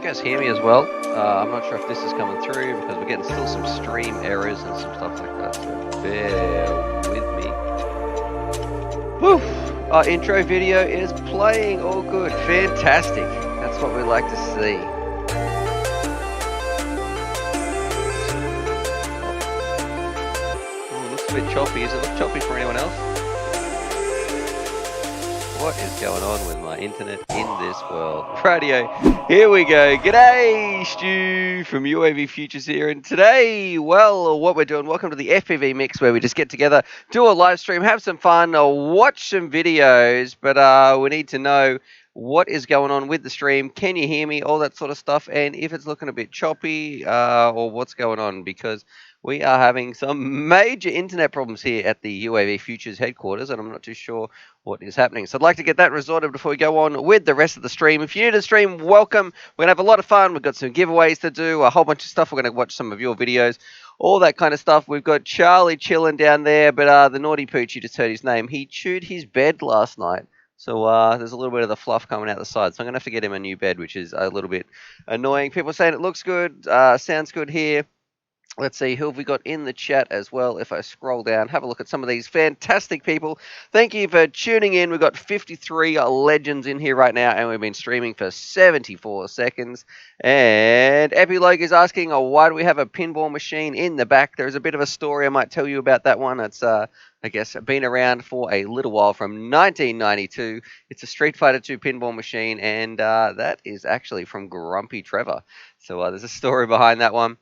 guys hear me as well? I'm not sure if this is coming through because we're getting still some stream errors and some stuff like that, so bear with me. Whew! Our intro video is playing, all good, fantastic. That's what we like to see. Ooh, looks a bit choppy. Does it look choppy for anyone else? What is going on with my internet in this world? Radio, here we go. G'day, Stu from UAV Futures here. And today, well, what we're doing, welcome to the FPV mix where we just get together, do a live stream, have some fun, watch some videos. But we need to know what is going on with the stream. Can you hear me? All that sort of stuff. And if it's looking a bit choppy or what's going on, because we are having some major internet problems here at the UAV Futures headquarters, and I'm not too sure what is happening. So I'd like to get that resorted before we go on with the rest of the stream. If you're new to the stream, welcome. We're going to have a lot of fun. We've got some giveaways to do, a whole bunch of stuff. We're going to watch some of your videos, all that kind of stuff. We've got Charlie chilling down there, but the naughty pooch, you just heard his name. He chewed his bed last night. So there's a little bit of the fluff coming out the side. So I'm going to have to get him a new bed, which is a little bit annoying. People are saying it looks good, sounds good here. Let's see, who have we got in the chat as well? If I scroll down, have a look at some of these fantastic people. Thank you for tuning in. We've got 53 legends in here right now, and we've been streaming for 74 seconds. And Epilog is asking, why do we have a pinball machine in the back? There's a bit of a story I might tell you about that one. It's, I guess, been around for a little while, from 1992. It's a Street Fighter II pinball machine, and that is actually from Grumpy Trevor. So there's a story behind that one.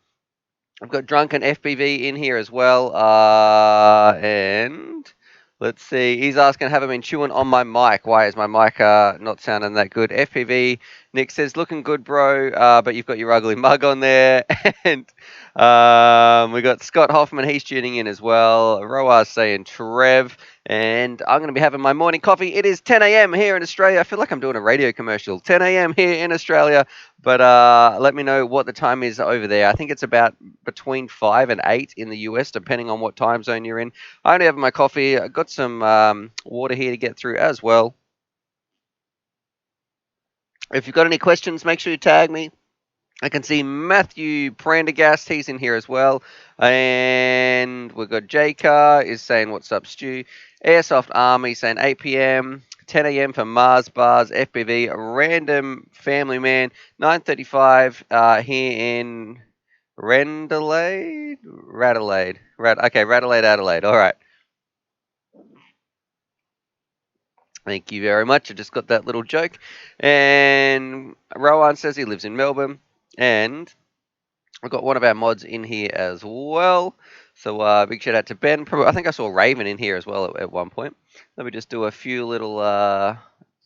I've got Drunken FPV in here as well, and let's see, he's asking, have I been chewing on my mic? Why is my mic not sounding that good? FPV, Nick says, looking good, bro, but you've got your ugly mug on there. And we got Scott Hoffman, he's tuning in as well. Roaz saying Trev, and I'm going to be having my morning coffee. It is 10 a.m. here in Australia. I feel like I'm doing a radio commercial. 10 a.m. here in Australia. But let me know what the time is over there. I think it's about between 5 and 8 in the US, depending on what time zone you're in. I only have my coffee. I've got some water here to get through as well. If you've got any questions, make sure you tag me. I can see Matthew Prendergast, he's in here as well. And we've got J-Car is saying, what's up, Stu? Airsoft Army saying 8 p.m. 10 a.m. for Mars Bars, FPV, Random Family Man, 9:35 here in Radelaide, Adelaide. All right. Thank you very much. I just got that little joke. And Rowan says he lives in Melbourne. And we've got one of our mods in here as well. So big shout out to Ben. I think I saw Raven in here as well at one point. Let me just do a few little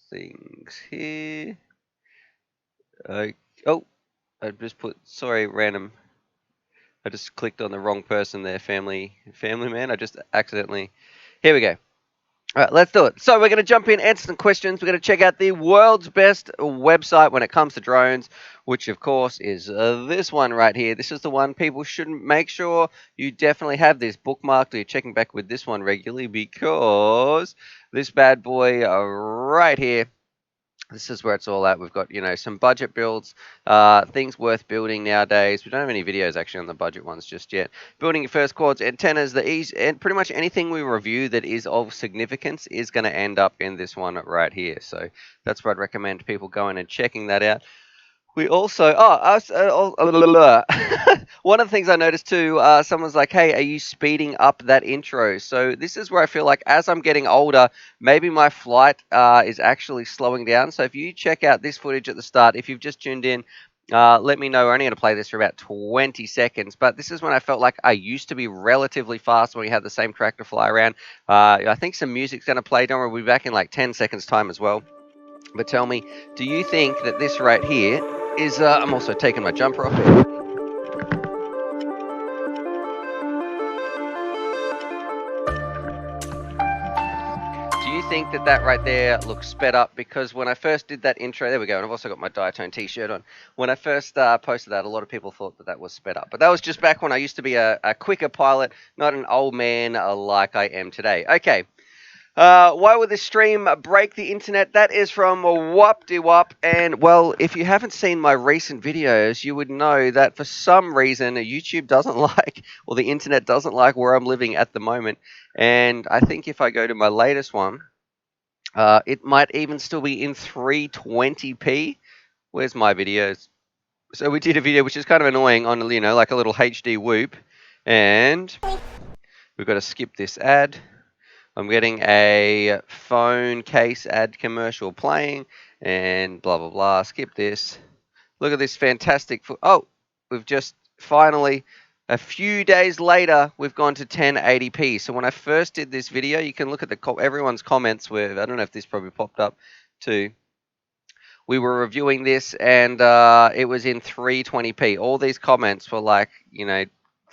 things here. I just put, sorry, random. I just clicked on the wrong person there, family man. I just accidentally. Here we go. All right, let's do it. So we're going to jump in, answer some questions. We're going to check out the world's best website when it comes to drones, which, of course, is this one right here. This is the one people shouldn't. Make sure you definitely have this bookmarked or you're checking back with this one regularly, because this bad boy right here, this is where it's all at. We've got, some budget builds, things worth building nowadays. We don't have any videos actually on the budget ones just yet. Building your first quads, antennas, and pretty much anything we review that is of significance is going to end up in this one right here. So that's where I'd recommend people going and checking that out. We also, one of the things I noticed too, someone's like, hey, are you speeding up that intro? So this is where I feel like as I'm getting older, maybe my flight is actually slowing down. So if you check out this footage at the start, if you've just tuned in, let me know. We're only going to play this for about 20 seconds. But this is when I felt like I used to be relatively fast when we had the same track to fly around. I think some music's going to play. Don't worry, we'll be back in like 10 seconds time as well. But tell me, do you think that this right here is, I'm also taking my jumper off here. Do you think that that right there looks sped up? Because when I first did that intro, there we go, and I've also got my Diatone t-shirt on. When I first posted that, a lot of people thought that that was sped up. But that was just back when I used to be a quicker pilot, not an old man like I am today. Okay. Why would this stream break the internet? That is from Wop. And well, if you haven't seen my recent videos, you would know that for some reason YouTube doesn't like, or the internet doesn't like where I'm living at the moment. And I think if I go to my latest one, it might even still be in 320p. Where's my videos? So we did a video which is kind of annoying on, like a little HD whoop. And we've got to skip this ad. I'm getting a phone case ad commercial playing and blah, blah, blah. Skip this. Look at this fantastic. Oh, we've just finally, a few days later, we've gone to 1080p. So when I first did this video, you can look at everyone's comments where, I don't know if this probably popped up too. We were reviewing this and it was in 320p. All these comments were like,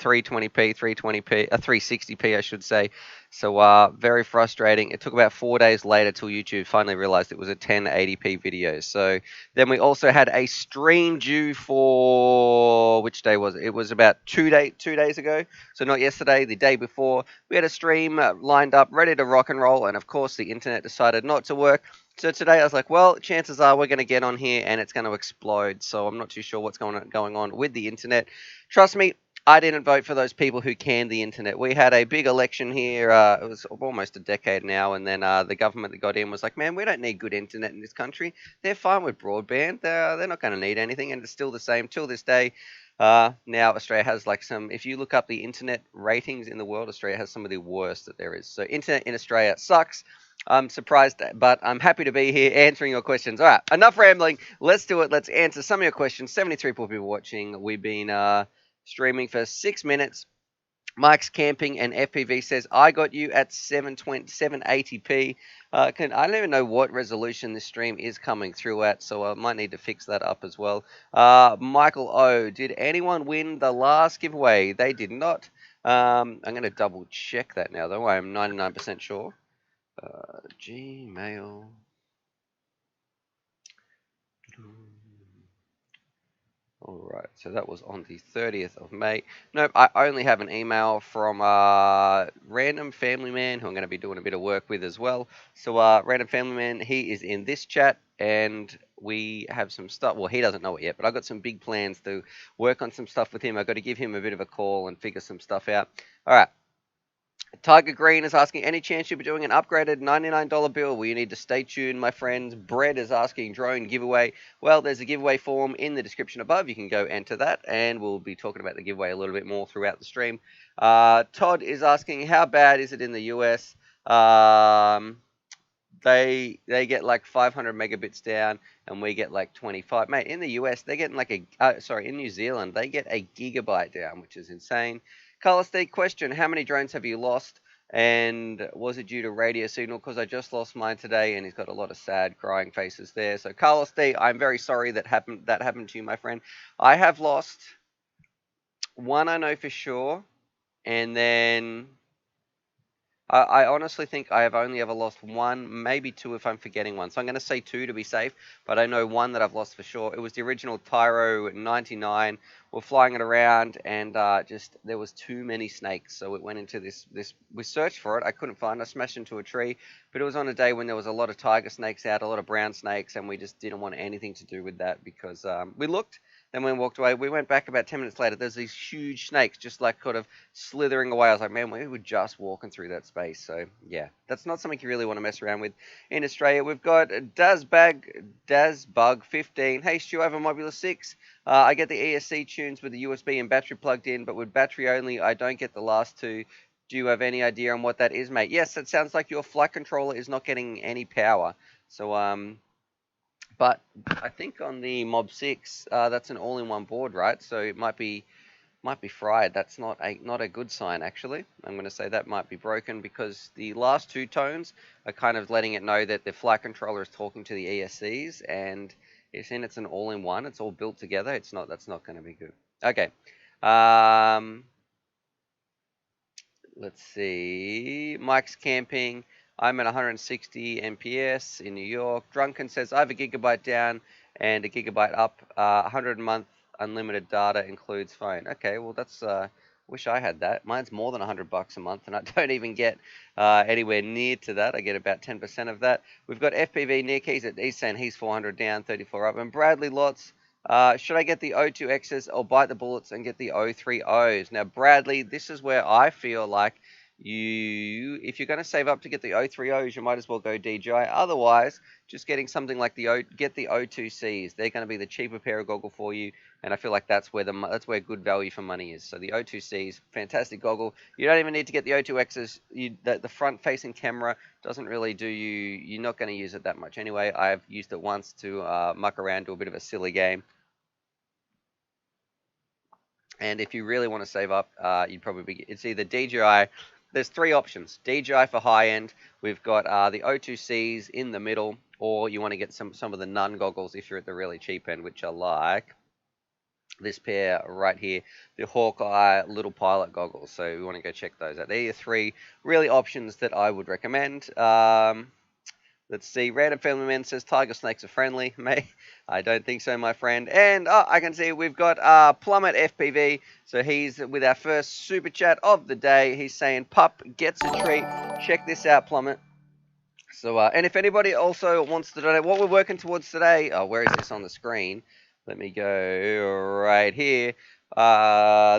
320p, 360p, I should say. So very frustrating. It took about 4 days later till YouTube finally realized it was a 1080p video. So then we also had a stream due for, which day was it? It was about 2 days ago. So not yesterday, the day before. We had a stream lined up, ready to rock and roll, and of course the internet decided not to work. So today I was like, well, chances are we're going to get on here and it's going to explode. So I'm not too sure what's going on with the internet. Trust me, I didn't vote for those people who canned the internet. We had a big election here. It was almost a decade now. And then the government that got in was like, man, we don't need good internet in this country. They're fine with broadband. They're not going to need anything. And it's still the same till this day. Now Australia has like if you look up the internet ratings in the world, Australia has some of the worst that there is. So internet in Australia sucks. I'm surprised, but I'm happy to be here answering your questions. All right, enough rambling. Let's do it. Let's answer some of your questions. 73 people watching. We've been streaming for 6 minutes. Mike's Camping and FPV says, I got you at 780p. I don't even know what resolution this stream is coming through at, so I might need to fix that up as well. Michael O, did anyone win the last giveaway? They did not. I'm going to double check that now, though. I am 99% sure. Gmail. All right, so that was on the 30th of May. Nope, I only have an email from Random Family Man, who I'm going to be doing a bit of work with as well. So Random Family Man, he is in this chat, and we have some stuff. Well, he doesn't know it yet, but I've got some big plans to work on some stuff with him. I've got to give him a bit of a call and figure some stuff out. All right. Tiger Green is asking, any chance you'll be doing an upgraded $99 bill? Well, you need to stay tuned, my friends. Brett is asking, drone giveaway. Well, there's a giveaway form in the description above. You can go enter that, and we'll be talking about the giveaway a little bit more throughout the stream. Todd is asking, how bad is it in the US? They get like 500 megabits down, and we get like 25. Mate, in the US, they're getting like in New Zealand, they get a gigabyte down, which is insane. Carlos D, question, how many drones have you lost? And was it due to radio signal? Because I just lost mine today, and he's got a lot of sad crying faces there. So Carlos D, I'm very sorry that happened to you, my friend. I have lost one, I know for sure, and then I honestly think I have only ever lost one, maybe two if I'm forgetting one. So I'm going to say two to be safe, but I know one that I've lost for sure. It was the original Tyro 99. We're flying it around, and there was too many snakes. So it went into this. We searched for it. I couldn't find it. I smashed into a tree, but it was on a day when there was a lot of tiger snakes out, a lot of brown snakes, and we just didn't want anything to do with that because we looked. Then we walked away. We went back about 10 minutes later. There's these huge snakes just like kind of slithering away. I was like, man, we were just walking through that space. So, yeah, that's not something you really want to mess around with. In Australia, we've got Dazbug15. Hey, Stu, I have a Mobula 6. I get the ESC tunes with the USB and battery plugged in, but with battery only, I don't get the last two. Do you have any idea on what that is, mate? Yes, it sounds like your flight controller is not getting any power. So, but I think on the Mob 6, that's an all-in-one board, right? So it might be fried. That's not a good sign, actually. I'm going to say that might be broken because the last two tones are kind of letting it know that the flight controller is talking to the ESCs, and it's an all-in-one. It's all built together. That's not going to be good. Okay. Let's see. Mike's Camping. I'm at 160 MPS in New York. Drunken says, I have a gigabyte down and a gigabyte up. 100 a month unlimited data includes phone. Okay, well, that's Wish I had that. Mine's more than $100 a month, and I don't even get anywhere near to that. I get about 10% of that. We've got FPV near keys. He's saying he's 400 down, 34 up. And Bradley Lots, should I get the O2Xs or bite the bullets and get the O3Os? Now, Bradley, this is where I feel like if you're going to save up to get the O3Os, you might as well go DJI. Otherwise, just getting something like get the O2Cs. They're going to be the cheaper pair of goggle for you, and I feel like that's where good value for money is. So the O2Cs, fantastic goggle. You don't even need to get the O2Xs. The front-facing camera doesn't really do you. You're not going to use it that much anyway. I've used it once to muck around, do a bit of a silly game. And if you really want to save up, it's either DJI. There's three options. DJI for high end. We've got the O2Cs in the middle, or you want to get some of the Nun goggles if you're at the really cheap end, which are like this pair right here, the Hawkeye little pilot goggles. So we want to go check those out. They're three really options that I would recommend. Let's see. Random Family Man says tiger snakes are friendly. Mate, I don't think so, my friend. And I can see we've got Plummet FPV. So he's with our first super chat of the day. He's saying pup gets a treat. Check this out, Plummet. So, and if anybody also wants to donate, what we're working towards today. Oh, where is this on the screen? Let me go right here.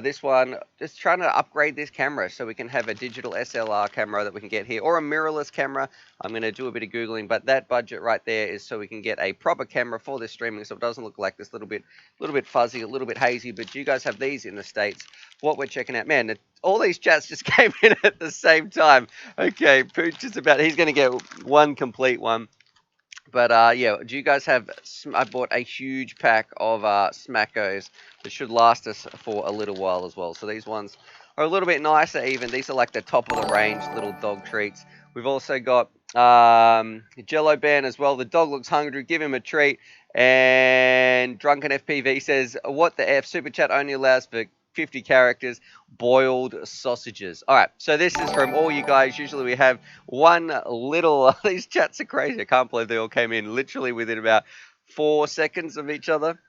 This one, just trying to upgrade this camera so we can have a digital SLR camera that we can get here, or a mirrorless camera. I'm going to do a bit of Googling, but that budget right there is so we can get a proper camera for this streaming, so it doesn't look like this little bit fuzzy, a little bit hazy, but you guys have these in the States. What we're checking out, man, all these chats just came in at the same time. Okay, Pooch is he's going to get one complete one. But yeah, do you guys have? I bought a huge pack of Smackos that should last us for a little while as well. So these ones are a little bit nicer. Even these are like the top of the range little dog treats. We've also got Jello Band as well. The dog looks hungry. Give him a treat. And Drunken FPV says, "What the f? Super chat only allows for 50 characters, boiled sausages." All right, so this is from all you guys. Usually we have one little, these chats are crazy. I can't believe they all came in literally within about 4 seconds of each other.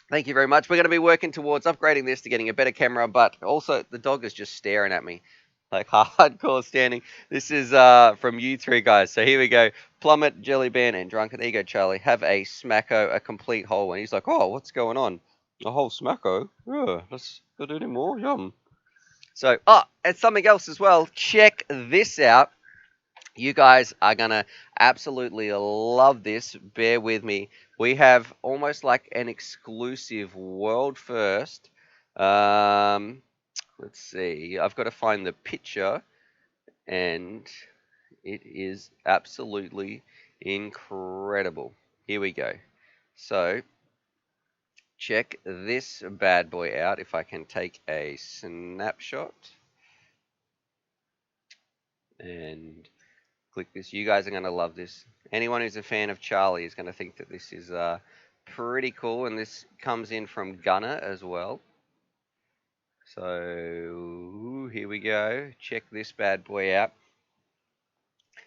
Thank you very much. We're going to be working towards upgrading this to getting a better camera, but also the dog is just staring at me. Like hardcore standing. This is from you three guys. So here we go. Plummet, Jellybean, and Drunken. There you go, Charlie. Have a Smacko, a complete whole one. He's like, oh, what's going on? A whole Smacko? Yeah, let's go do any more. Yum. So, and something else as well. Check this out. You guys are going to absolutely love this. Bear with me. We have almost like an exclusive world first. Let's see. I've got to find the picture, and it is absolutely incredible. Here we go. So, check this bad boy out if I can take a snapshot. And click this. You guys are going to love this. Anyone who's a fan of Charlie is going to think that this is pretty cool. And this comes in from Gunner as well. So here we go. Check this bad boy out.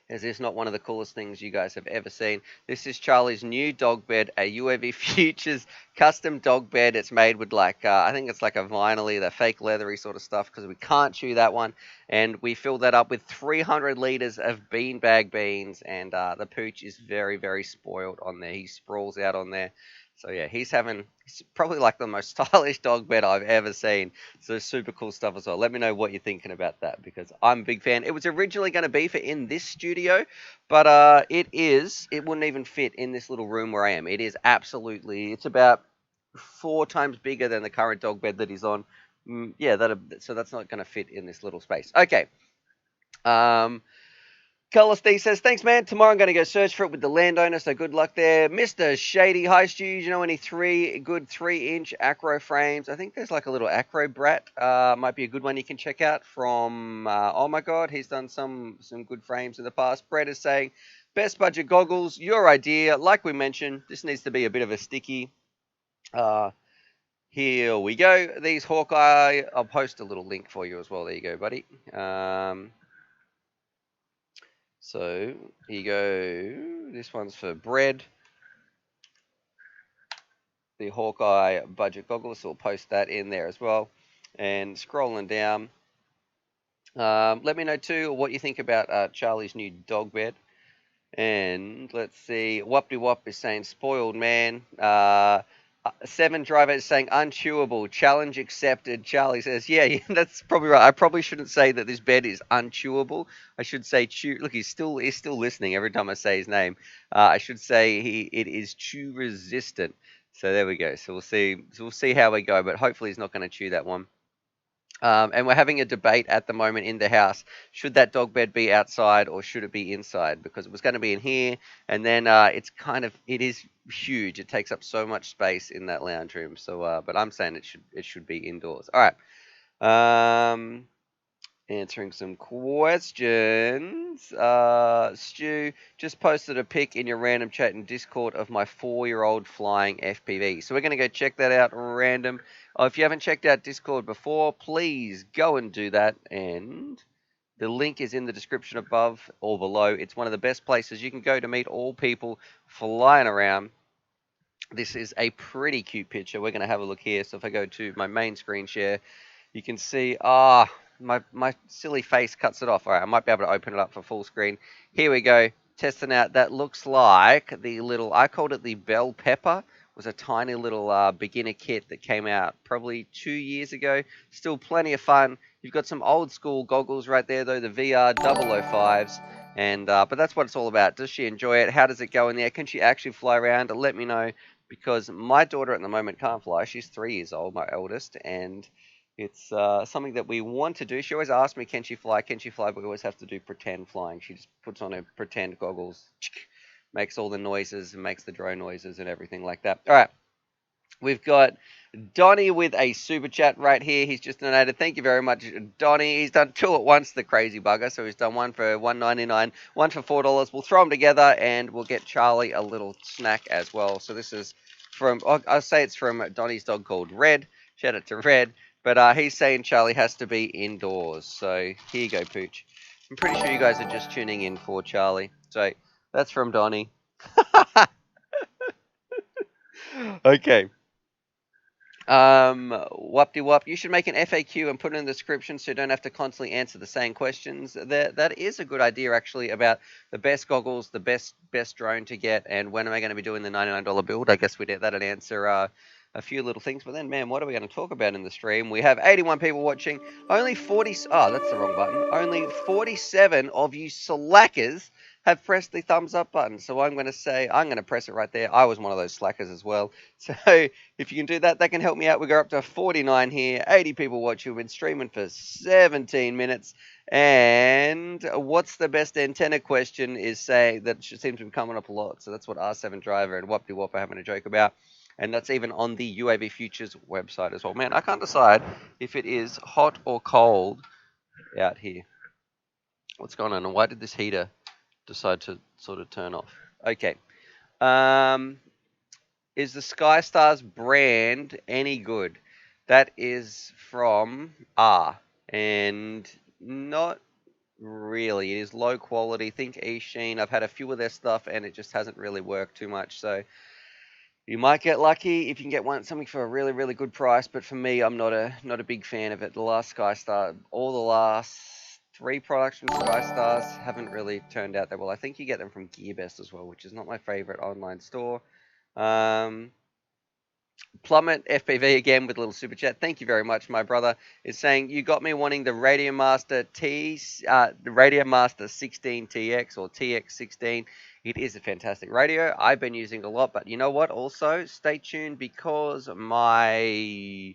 Is this not one of the coolest things you guys have ever seen? This is Charlie's new dog bed, a UAV Futures custom dog bed. It's made with like, I think it's like a vinyl-y, the fake leathery sort of stuff, because we can't chew that one. And we filled that up with 300 liters of beanbag beans, and the Pooch is very, very spoiled on there. He sprawls out on there. So yeah, he's probably like the most stylish dog bed I've ever seen. So super cool stuff as well. Let me know what you're thinking about that, because I'm a big fan. It was originally going to be for in this studio, but it wouldn't even fit in this little room where I am. It is absolutely, it's about 4 times bigger than the current dog bed that he's on. Yeah, so that's not going to fit in this little space. Okay. Carlos D says, thanks, man. Tomorrow I'm going to go search for it with the landowner, so good luck there. Mr. Shady, hi, Stu. You know any good 3-inch acro frames? I think there's like a little acro brat. Might be a good one you can check out from, oh my God, he's done some good frames in the past. Brett is saying, best budget goggles, your idea. Like we mentioned, this needs to be a bit of a sticky. Here we go. These Hawkeye, I'll post a little link for you as well. There you go, buddy. So here you go. This one's for bread. The Hawkeye budget goggles. So we'll post that in there as well. And scrolling down, let me know too what you think about Charlie's new dog bed. And let's see, Whoopty Whop is saying spoiled man. Seven Driver is saying unchewable. Challenge accepted. Charlie says, yeah, that's probably right. I probably shouldn't say that this bed is unchewable. I should say chew. Look, he's still listening every time I say his name. I should say it is chew resistant. So there we go. So we'll see how we go. But hopefully he's not going to chew that one. And we're having a debate at the moment in the house. Should that dog bed be outside or should it be inside? Because it was going to be in here, and then it is huge. It takes up so much space in that lounge room. So, but I'm saying it should be indoors. All right. Answering some questions. Stu just posted a pic in your random chat in Discord of my 4-year-old flying FPV. So we're going to go check that out random. If you haven't checked out Discord before, please go and do that. And the link is in the description above or below. It's one of the best places you can go to meet all people flying around. This is a pretty cute picture. We're going to have a look here. So if I go to my main screen share, you can see, my silly face cuts it off. All right, I might be able to open it up for full screen. Here we go, testing out. That looks like the little, I called it the bell pepper. It was a tiny little beginner kit that came out probably 2 years ago. Still plenty of fun. You've got some old school goggles right there, though, the VR 005s. And but that's what it's all about. Does she enjoy it? How does it go in there? Can she actually fly around? Let me know, because my daughter at the moment can't fly. She's 3 years old, my eldest, and it's something that we want to do. She always asks me, can she fly? Can she fly? But we always have to do pretend flying. She just puts on her pretend goggles, makes all the noises, and makes the drone noises and everything like that. All right. We've got Donnie with a super chat right here. He's just donated. Thank you very much, Donnie. He's done 2 at once, the crazy bugger. So he's done one for $1.99, one for $4. We'll throw them together and we'll get Charlie a little snack as well. So this is from, I'll say it's from Donnie's dog called Red. Shout out to Red. But he's saying Charlie has to be indoors. So here you go, Pooch. I'm pretty sure you guys are just tuning in for Charlie. So that's from Donnie. Okay. Whoopty whoop. You should make an FAQ and put it in the description so you don't have to constantly answer the same questions. That is a good idea, actually, about the best goggles, the best drone to get, and when am I going to be doing the $99 build. I guess that'd answer a few little things. But then, man, what are we going to talk about in the stream? We have 81 people watching. Only 40... Oh, that's the wrong button. Only 47 of you slackers have pressed the thumbs up button. So I'm going to press it right there. I was one of those slackers as well. So if you can do that, that can help me out. We go up to 49 here, 80 people watching. We've been streaming for 17 minutes. And what's the best antenna question is saying that seems to be coming up a lot. So that's what R7 Driver and Whoopty Whop are having a joke about. And that's even on the UAV Futures website as well. Man, I can't decide if it is hot or cold out here. What's going on? And why did this heater decide to sort of turn off? Okay. Is the SkyStars brand any good? That is from R. And not really. It is low quality. Think eSheen. I've had a few of their stuff and it just hasn't really worked too much. So you might get lucky if you can get something for a really, really good price. But for me, I'm not a big fan of it. The last SkyStar, all the last 3 products from SkyStars haven't really turned out that well. I think you get them from GearBest as well, which is not my favorite online store. Plummet FPV again with a little super chat. Thank you very much, my brother. Is saying you got me wanting the Radio Master the Radio Master 16TX or TX16. It is a fantastic radio. I've been using it a lot, but you know what? Also, stay tuned because my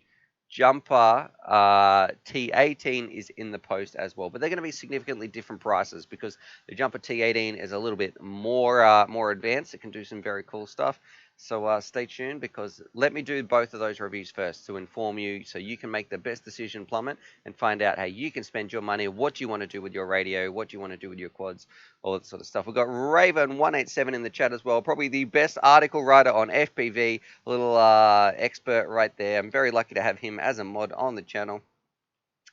jumper T18 is in the post as well, but they're going to be significantly different prices because the jumper T18 is a little bit more advanced. It can do some very cool stuff. So stay tuned, because let me do both of those reviews first to inform you so you can make the best decision, Plummet, and find out how you can spend your money, what you want to do with your radio, what you want to do with your quads, all that sort of stuff. We've got Raven187 in the chat as well, probably the best article writer on FPV, a little expert right there. I'm very lucky to have him as a mod on the channel.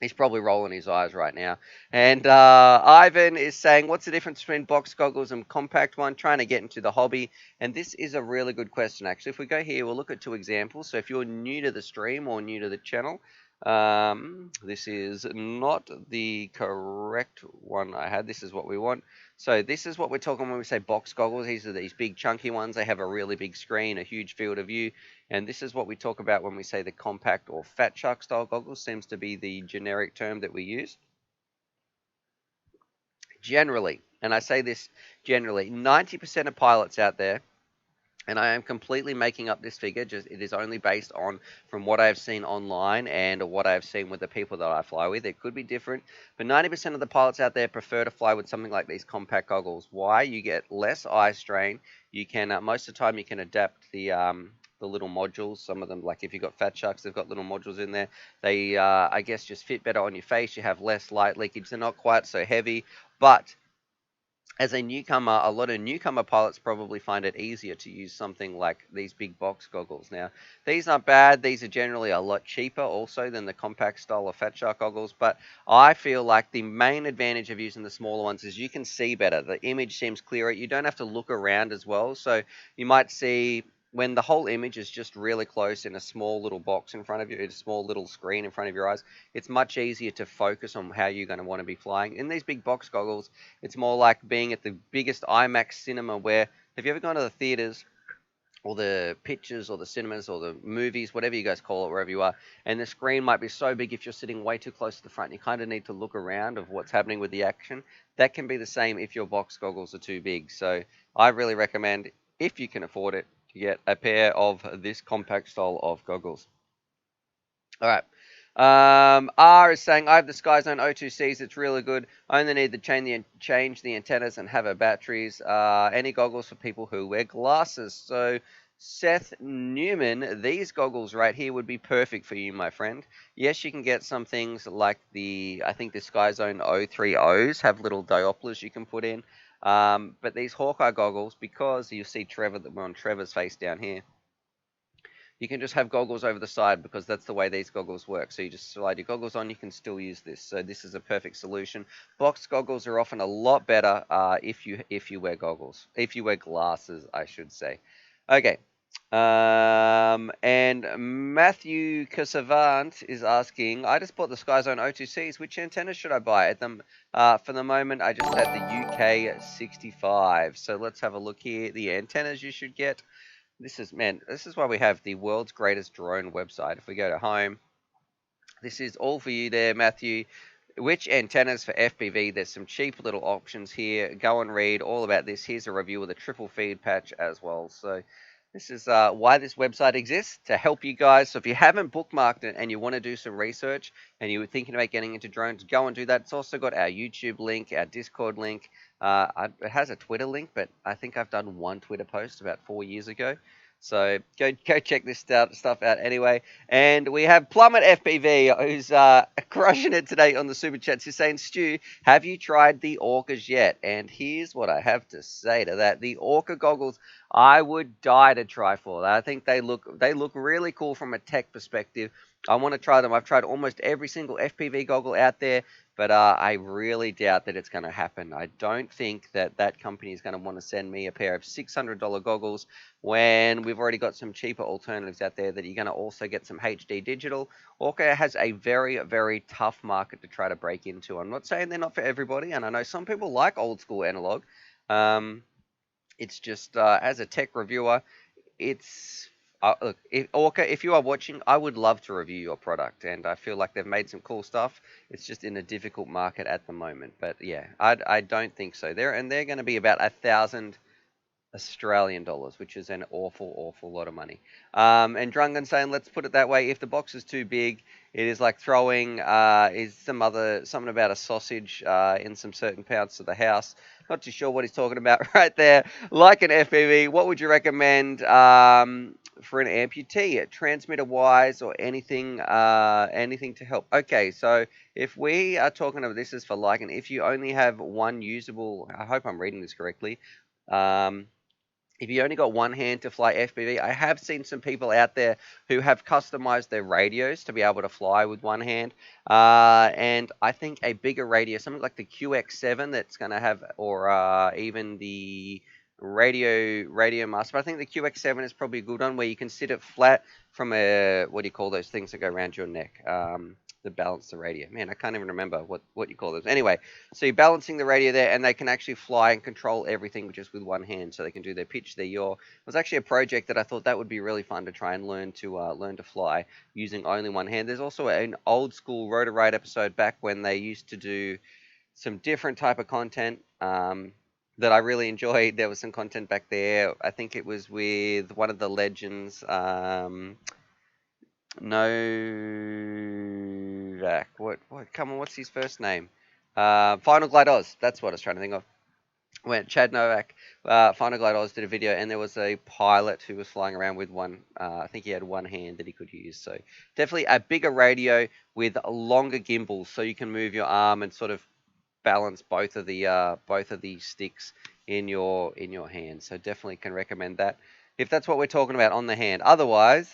He's probably rolling his eyes right now. And Ivan is saying, what's the difference between box goggles and compact one? Trying to get into the hobby. And this is a really good question, actually. If we go here, we'll look at 2 examples. So if you're new to the stream or new to the channel, This is not the correct one I had. This is what we want. So this is what we're talking when we say box goggles. These are these big chunky ones. They have a really big screen, a huge field of view. And this is what we talk about when we say the compact or fat shark style goggles. Seems to be the generic term that we use. Generally, and I say this generally, 90% of pilots out there, and I am completely making up this figure, just it is only based on from what I've seen online and what I've seen with the people that I fly with. It could be different, but 90% of the pilots out there prefer to fly with something like these compact goggles. Why? You get less eye strain. You can most of the time you can adapt the little modules. Some of them, like if you've got Fat Sharks, they've got little modules in there. They I guess just fit better on your face. You have less light leakage. They're not quite so heavy, but as a newcomer, a lot of newcomer pilots probably find it easier to use something like these big box goggles. Now, these aren't bad. These are generally a lot cheaper also than the compact style of Fat Shark goggles, but I feel like the main advantage of using the smaller ones is you can see better. The image seems clearer. You don't have to look around as well. So you might see when the whole image is just really close in a small little box in front of you, a small little screen in front of your eyes, it's much easier to focus on how you're going to want to be flying. In these big box goggles, it's more like being at the biggest IMAX cinema where, have you ever gone to the theaters or the pictures or the cinemas or the movies, whatever you guys call it, wherever you are, and the screen might be so big if you're sitting way too close to the front, you kind of need to look around of what's happening with the action. That can be the same if your box goggles are too big. So I really recommend, if you can afford it, to get a pair of this compact style of goggles. All right. R is saying, I have the Skyzone O2Cs. It's really good. I only need to change the antennas and have a batteries. Any goggles for people who wear glasses. So, Seth Newman, these goggles right here would be perfect for you, my friend. Yes, you can get some things like I think the Skyzone O3Os have little diopters you can put in. But these Hawkeye goggles, because you see Trevor, that we're on Trevor's face down here, you can just have goggles over the side because that's the way these goggles work. So you just slide your goggles on, you can still use this. So this is a perfect solution. Box goggles are often a lot better if you wear goggles, if you wear glasses, I should say. Okay. And Matthew Casavant is asking, I just bought the Skyzone O2Cs. Which antennas should I buy? For the moment, I just have the UK 65. So let's have a look here. The antennas you should get. This is why we have the world's greatest drone website. If we go to home, this is all for you there, Matthew. Which antennas for FPV? There's some cheap little options here. Go and read all about this. Here's a review of the triple feed patch as well. So this is why this website exists, to help you guys. So if you haven't bookmarked it and you want to do some research and you were thinking about getting into drones, go and do that. It's also got our YouTube link, our Discord link. It has a Twitter link, but I think I've done one Twitter post about 4 years ago. So go check this stuff out anyway. And we have Plummet FPV, who's crushing it today on the super chats. He's saying, Stu, have you tried the Orcas yet? And here's what I have to say to that: the Orca goggles, I would die to try for. I think they look really cool from a tech perspective. I want to try them. I've tried almost every single FPV goggle out there, but I really doubt that it's going to happen. I don't think that company is going to want to send me a pair of $600 goggles when we've already got some cheaper alternatives out there that you're going to also get some HD digital. Orca has a very, very tough market to try to break into. I'm not saying they're not for everybody, and I know some people like old school analog. It's just, as a tech reviewer, it's look, Orca, if you are watching, I would love to review your product, and I feel like they've made some cool stuff. It's just in a difficult market at the moment, but yeah, I don't think so. They're going to be about 1,000 Australian dollars, which is an awful lot of money. And Drungan saying, let's put it that way: if the box is too big, it is like throwing something about a sausage in some certain parts of the house. Not too sure what he's talking about right there. Like an FPV, what would you recommend for an amputee, transmitter wise, or anything to help? Okay, so if we are talking about, this is for like, and if you only have one usable, I hope I'm reading this correctly. If you only got one hand to fly FPV, I have seen some people out there who have customized their radios to be able to fly with one hand. And I think a bigger radio, something like the QX7 that's going to have, or even the radio master. But I think the QX7 is probably a good one where you can sit it flat from a, what do you call those things that go around your neck? To balance the radio. Man, I can't even remember what you call those. Anyway, so you're balancing the radio there, and they can actually fly and control everything just with one hand. So they can do their pitch, their yaw. It was actually a project that I thought that would be really fun to try and learn to fly using only one hand. There's also an old school Rotor Ride episode back when they used to do some different type of content that I really enjoyed. There was some content back there. I think it was with one of the legends. Novak. What? Come on, what's his first name? Final Glide Oz. That's what I was trying to think of. When Chad Novak, Final Glide Oz did a video, and there was a pilot who was flying around with one. I think he had one hand that he could use. So definitely a bigger radio with longer gimbals, so you can move your arm and sort of balance both of the sticks in your hand. So definitely can recommend that if that's what we're talking about on the hand. Otherwise,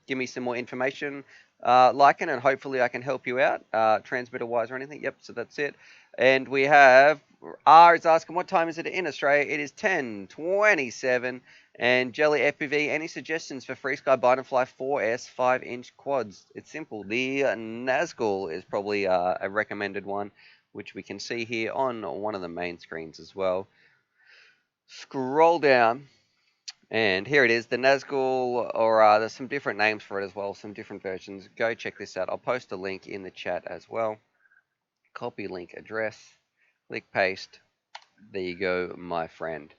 give me some more information, Lycan, and hopefully I can help you out, transmitter wise or anything. Yep, so that's it. And we have R is asking, what time is it in Australia? It is 10:27. And Jelly FPV, any suggestions for FreeSky Bite-and-Fly 4S 5-inch quads? It's simple. The Nazgul is probably a recommended one, which we can see here on one of the main screens as well. Scroll down, and here it is, the Nazgul, or there's some different names for it as well, some different versions. Go check this out. I'll post a link in the chat as well. Copy link address, click paste. There you go, my friend.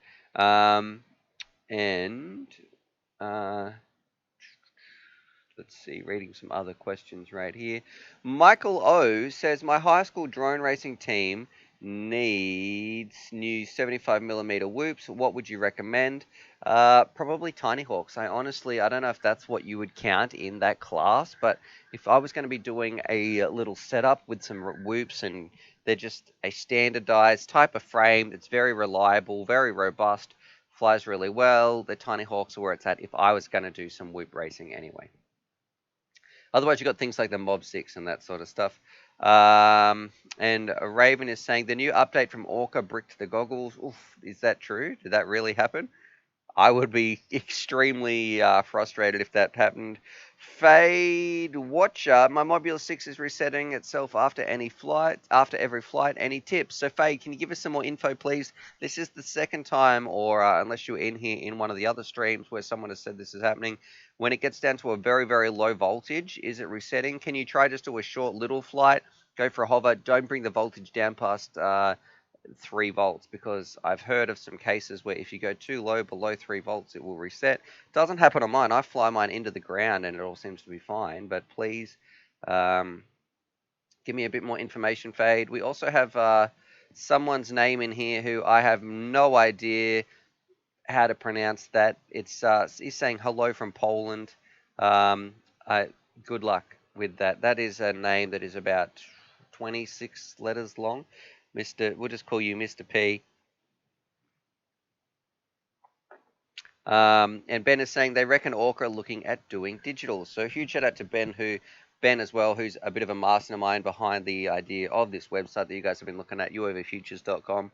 Let's see, reading some other questions right here. Michael O says, my high school drone racing team needs new 75mm whoops. What would you recommend? Probably Tiny Hawks. I don't know if that's what you would count in that class, but if I was going to be doing a little setup with some whoops, and they're just a standardized type of frame that's very reliable, very robust, flies really well, the Tiny Hawks are where it's at if I was going to do some whoop racing anyway. Otherwise, you've got things like the Mob 6 and that sort of stuff. And Raven is saying, the new update from Orca bricked the goggles. Oof, is that true? Did that really happen? I would be extremely frustrated if that happened. Fade Watcher, my Mobula 6 is resetting itself after every flight. Any tips? So Fade, can you give us some more info, please? This is the second time, or unless you're in here in one of the other streams where someone has said this is happening. When it gets down to a very, very low voltage, is it resetting? Can you try just do a short little flight? Go for a hover. Don't bring the voltage down past 3 volts, because I've heard of some cases where if you go too low, below 3 volts, it will reset. Doesn't happen on mine. I fly mine into the ground and it all seems to be fine, but please give me a bit more information, Fade. We also have someone's name in here who I have no idea how to pronounce that. He's saying hello from Poland. Good luck with that. That is a name that is about 26 letters long. We'll just call you Mr. P. And Ben is saying they reckon Orca are looking at doing digital. So huge shout out to Ben as well, who's a bit of a mastermind behind the idea of this website that you guys have been looking at, uavfutures.com.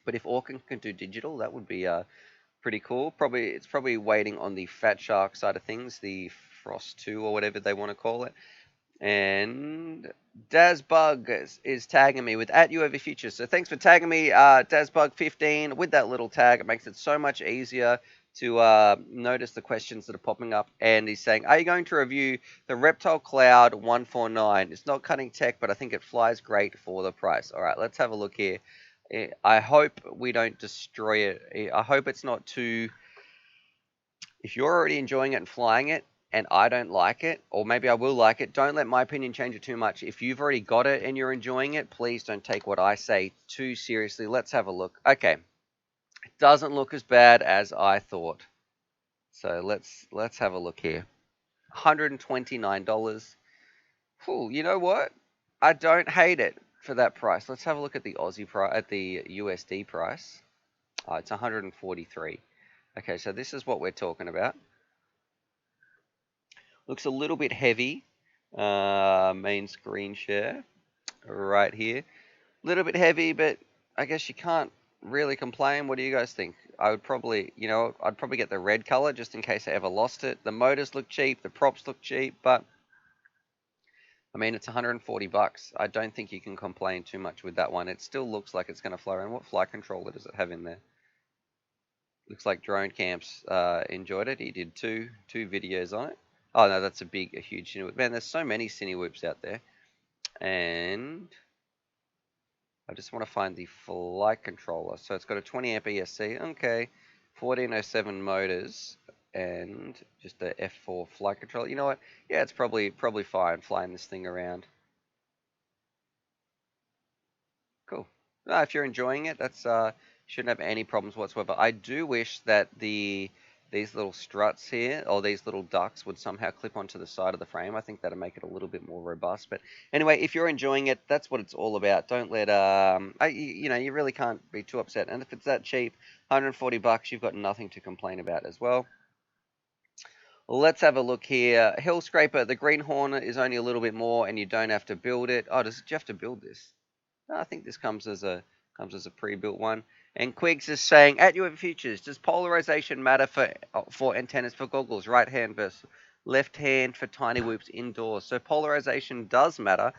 But if Orca can do digital, that would be pretty cool. It's probably waiting on the Fat Shark side of things, the Frost 2 or whatever they want to call it. And Dazbug is tagging me with @UAVFutures. So thanks for tagging me, Dazbug15. With that little tag, it makes it so much easier to notice the questions that are popping up. And he's saying, are you going to review the Reptile Cloud 149? It's not cutting tech, but I think it flies great for the price. All right, let's have a look here. I hope we don't destroy it. I hope it's not too... If you're already enjoying it and flying it, and I don't like it, or maybe I will like it, don't let my opinion change it too much. If you've already got it and you're enjoying it, please don't take what I say too seriously. Let's have a look. Okay. It doesn't look as bad as I thought. So let's have a look here. $129. Cool. You know what? I don't hate it for that price. Let's have a look at the Aussie price, at the USD price. Oh, it's 143. Okay, so this is what we're talking about. Looks a little bit heavy. Main screen share right here. A little bit heavy, but I guess you can't really complain. What do you guys think? I would probably, I'd probably get the red color just in case I ever lost it. The motors look cheap, the props look cheap, but I mean, it's 140 bucks. I don't think you can complain too much with that one. It still looks like it's going to fly around. What flight controller does it have in there? Looks like Drone Camps enjoyed it. He did two videos on it. Oh no, that's a huge Cinewhoop. Man, there's so many Cinewhoops out there. And I just want to find the flight controller. So it's got a 20 amp ESC. Okay. 1407 motors and just a F4 flight controller. You know what? Yeah, it's probably fine flying this thing around. Cool. If you're enjoying it, that's shouldn't have any problems whatsoever. I do wish that these little struts here, or these little ducts, would somehow clip onto the side of the frame. I think that'll make it a little bit more robust. But anyway, if you're enjoying it, that's what it's all about. Don't let you really can't be too upset. And if it's that cheap, 140 bucks, you've got nothing to complain about as well. Let's have a look here. Hill Scraper, the Green Hornet is only a little bit more, and you don't have to build it. Oh, do you have to build this? I think this comes as a pre-built one. And Quigs is saying, at UV Futures, does polarization matter for antennas for goggles, right hand versus left hand for tiny whoops indoors? So polarization does matter.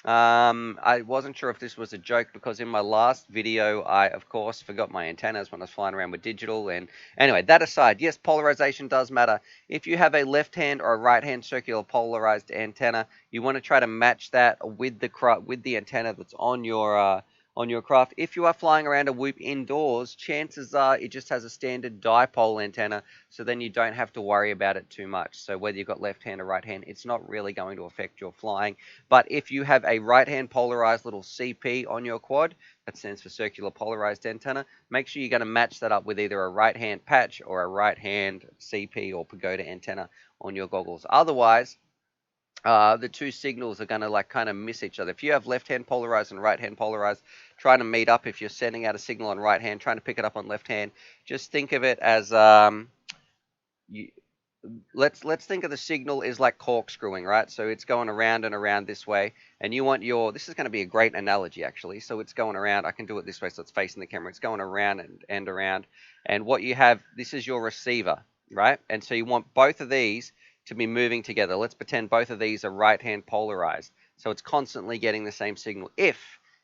I wasn't sure if this was a joke because in my last video, I, of course, forgot my antennas when I was flying around with digital. And anyway, that aside, yes, polarization does matter. If you have a left hand or a right hand circular polarized antenna, you want to try to match that with the antenna that's on your craft. If you are flying around a whoop indoors, chances are it just has a standard dipole antenna, so then you don't have to worry about it too much. So whether you've got left hand or right hand, it's not really going to affect your flying. But if you have a right hand polarized little CP on your quad, that stands for circular polarized antenna, make sure you're going to match that up with either a right hand patch or a right hand CP or pagoda antenna on your goggles. Otherwise, the two signals are going to kind of miss each other. If you have left hand polarized and right hand polarized, trying to meet up, if you're sending out a signal on right hand, trying to pick it up on left hand, just think of it as let's think of the signal is like corkscrewing, right? So it's going around and around this way, and you want this is going to be a great analogy actually. So it's going around. I can do it this way, so it's facing the camera. It's going around and around, and what you have, this is your receiver, right? And so you want both of these to be moving together. Let's pretend both of these are right hand polarized, so it's constantly getting the same signal. If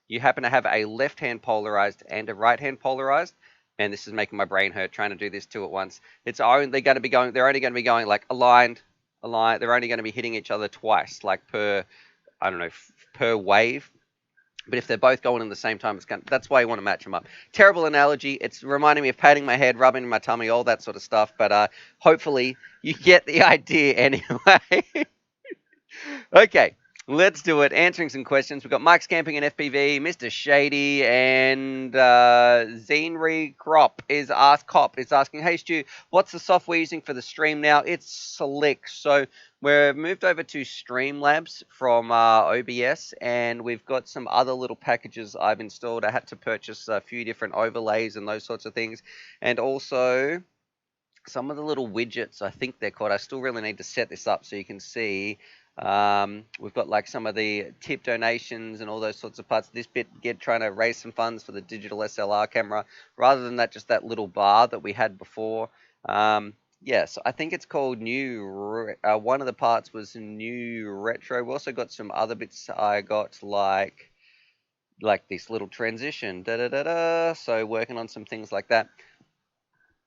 you happen to have a left hand polarized and a right hand polarized, and this is making my brain hurt trying to do this two at once. They're only going to be going like aligned. They're only going to be hitting each other twice, like per wave. But if they're both going in the same time, that's why you want to match them up. Terrible analogy. It's reminding me of patting my head, rubbing my tummy, all that sort of stuff. But hopefully you get the idea anyway. Okay. Let's do it. Answering some questions. We've got Mike's Camping and FPV, Mr. Shady, and Zenry Cop is asking, hey Stu, what's the software using for the stream now? It's Slick. So we've moved over to Streamlabs from OBS, and we've got some other little packages I've installed. I had to purchase a few different overlays and those sorts of things, and also some of the little widgets, I think they're called. I still really need to set this up so you can see. We've got like some of the tip donations and all those sorts of parts. This bit, trying to raise some funds for the digital SLR camera, rather than that, just that little bar that we had before. Yes, I think it's called new. One of the parts was new retro. We also got some other bits. I got like this little transition. So working on some things like that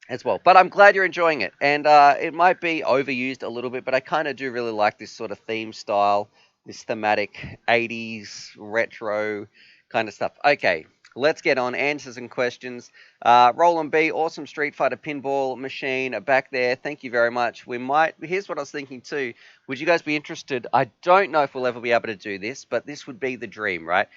as well. But I'm glad you're enjoying it. And it might be overused a little bit, but I kind of do really like this sort of theme style, this thematic 80s retro kind of stuff. Okay, let's get on. Answers and questions. Roland B, awesome Street Fighter pinball machine back there. Thank you very much. Here's what I was thinking too. Would you guys be interested? I don't know if we'll ever be able to do this, but this would be the dream, right?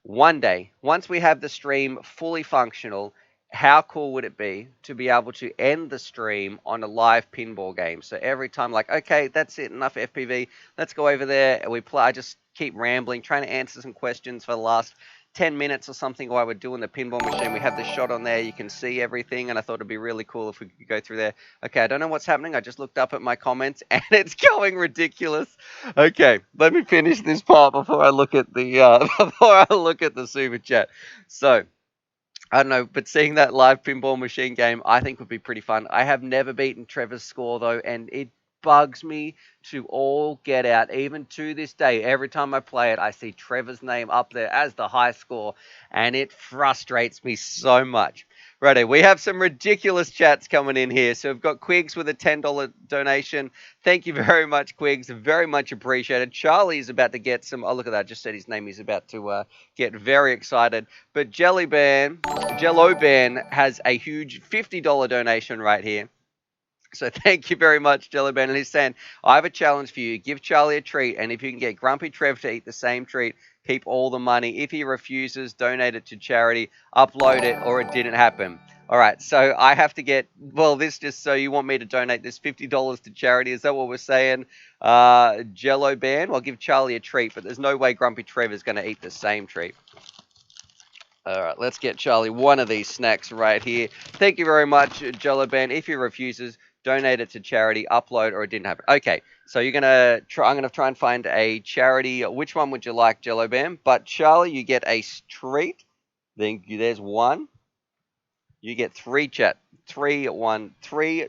One day, once we have the stream fully functional, how cool would it be to be able to end the stream on a live pinball game? So every time, like, okay, that's it, enough FPV. Let's go over there and we play. I just keep rambling, trying to answer some questions for the last 10 minutes or something while we're doing the pinball machine. We have the shot on there. You can see everything, and I thought it'd be really cool if we could go through there. Okay, I don't know what's happening. I just looked up at my comments, and it's going ridiculous. Okay, let me finish this part before I look at the super chat. So, I don't know, but seeing that live pinball machine game, I think would be pretty fun. I have never beaten Trevor's score though, and it bugs me to all get out. Even to this day, every time I play it, I see Trevor's name up there as the high score, and it frustrates me so much. Righto, we have some ridiculous chats coming in here. So we've got Quigs with a $10 donation. Thank you very much, Quigs. Very much appreciated. Charlie is about to get some. Oh, look at that. Just said his name. He's about to get very excited. But Jello Ban has a huge $50 donation right here. So thank you very much, Jello Ben. And he's saying, I have a challenge for you. Give Charlie a treat, and if you can get Grumpy Trev to eat the same treat, keep all the money. If he refuses, donate it to charity, upload it, or it didn't happen. All right, so I have to get, well, this just so you want me to donate this $50 to charity. Is that what we're saying? Jello Ben, well, give Charlie a treat, but there's no way Grumpy Trev is going to eat the same treat. All right, let's get Charlie one of these snacks right here. Thank you very much, Jello Ben. If he refuses, donate it to charity, upload, or it didn't happen. Okay, so you're gonna try. I'm gonna try and find a charity. Which one would you like, Jello Ben? But Charlie, you get a treat. Then there's one. You get three three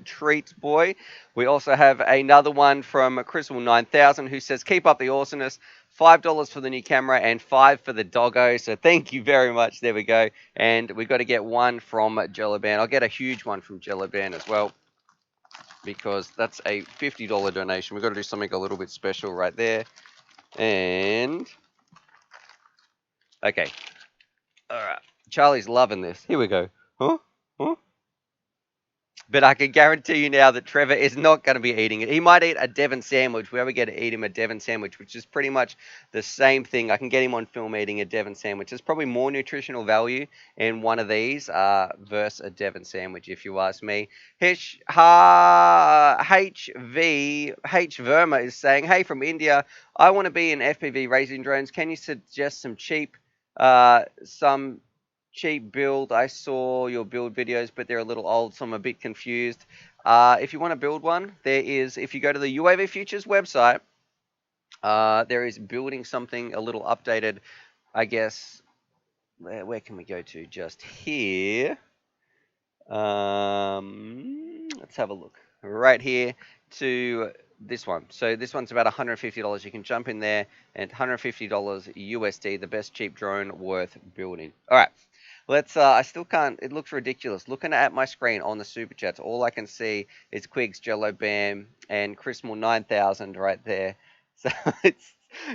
treats, boy. We also have another one from Crystal 9000 who says, keep up the awesomeness. $5 for the new camera and $5 for the doggo. So thank you very much. There we go. And we've got to get one from Jello Ban. I'll get a huge one from Jello Ban as well, because that's a $50 donation. We've got to do something a little bit special right there. And okay. All right. Charlie's loving this. Here we go. Huh? Huh? But I can guarantee you now that Trevor is not going to be eating it. He might eat a Devon sandwich. We ever get to eat him a Devon sandwich, which is pretty much the same thing. I can get him on film eating a Devon sandwich. There's probably more nutritional value in one of these versus a Devon sandwich, if you ask me. H Verma is saying, hey, from India, I want to be in FPV racing drones. Can you suggest some cheap build? I saw your build videos, but they're a little old, so I'm a bit confused. If you want to build one, if you go to the UAV Futures website, there is building something a little updated, I guess. Where can we go to? Just here. Let's have a look. Right here to this one. So this one's about $150. You can jump in there, and $150 USD, the best cheap drone worth building. All right. Let's, I still can't, it looks ridiculous. Looking at my screen on the Super Chats, all I can see is Quigs, Jello Bam, and Chrismal 9000 right there. So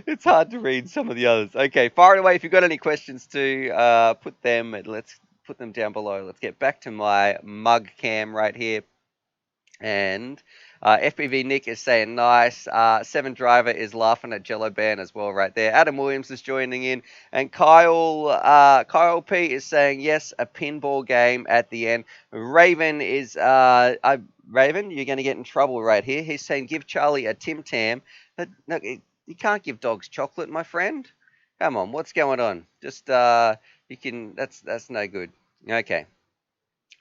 it's hard to read some of the others. Okay, fire it away. If you've got any questions too, let's put them down below. Let's get back to my mug cam right here. And FPV Nick is saying nice. Seven Driver is laughing at Jello Ban as well right there. Adam Williams is joining in. And Kyle P is saying yes, a pinball game at the end. Raven is Raven, you're going to get in trouble right here. He's saying give Charlie a Tim Tam. But no, you can't give dogs chocolate, my friend. Come on, what's going on? Just you can. That's no good. Okay.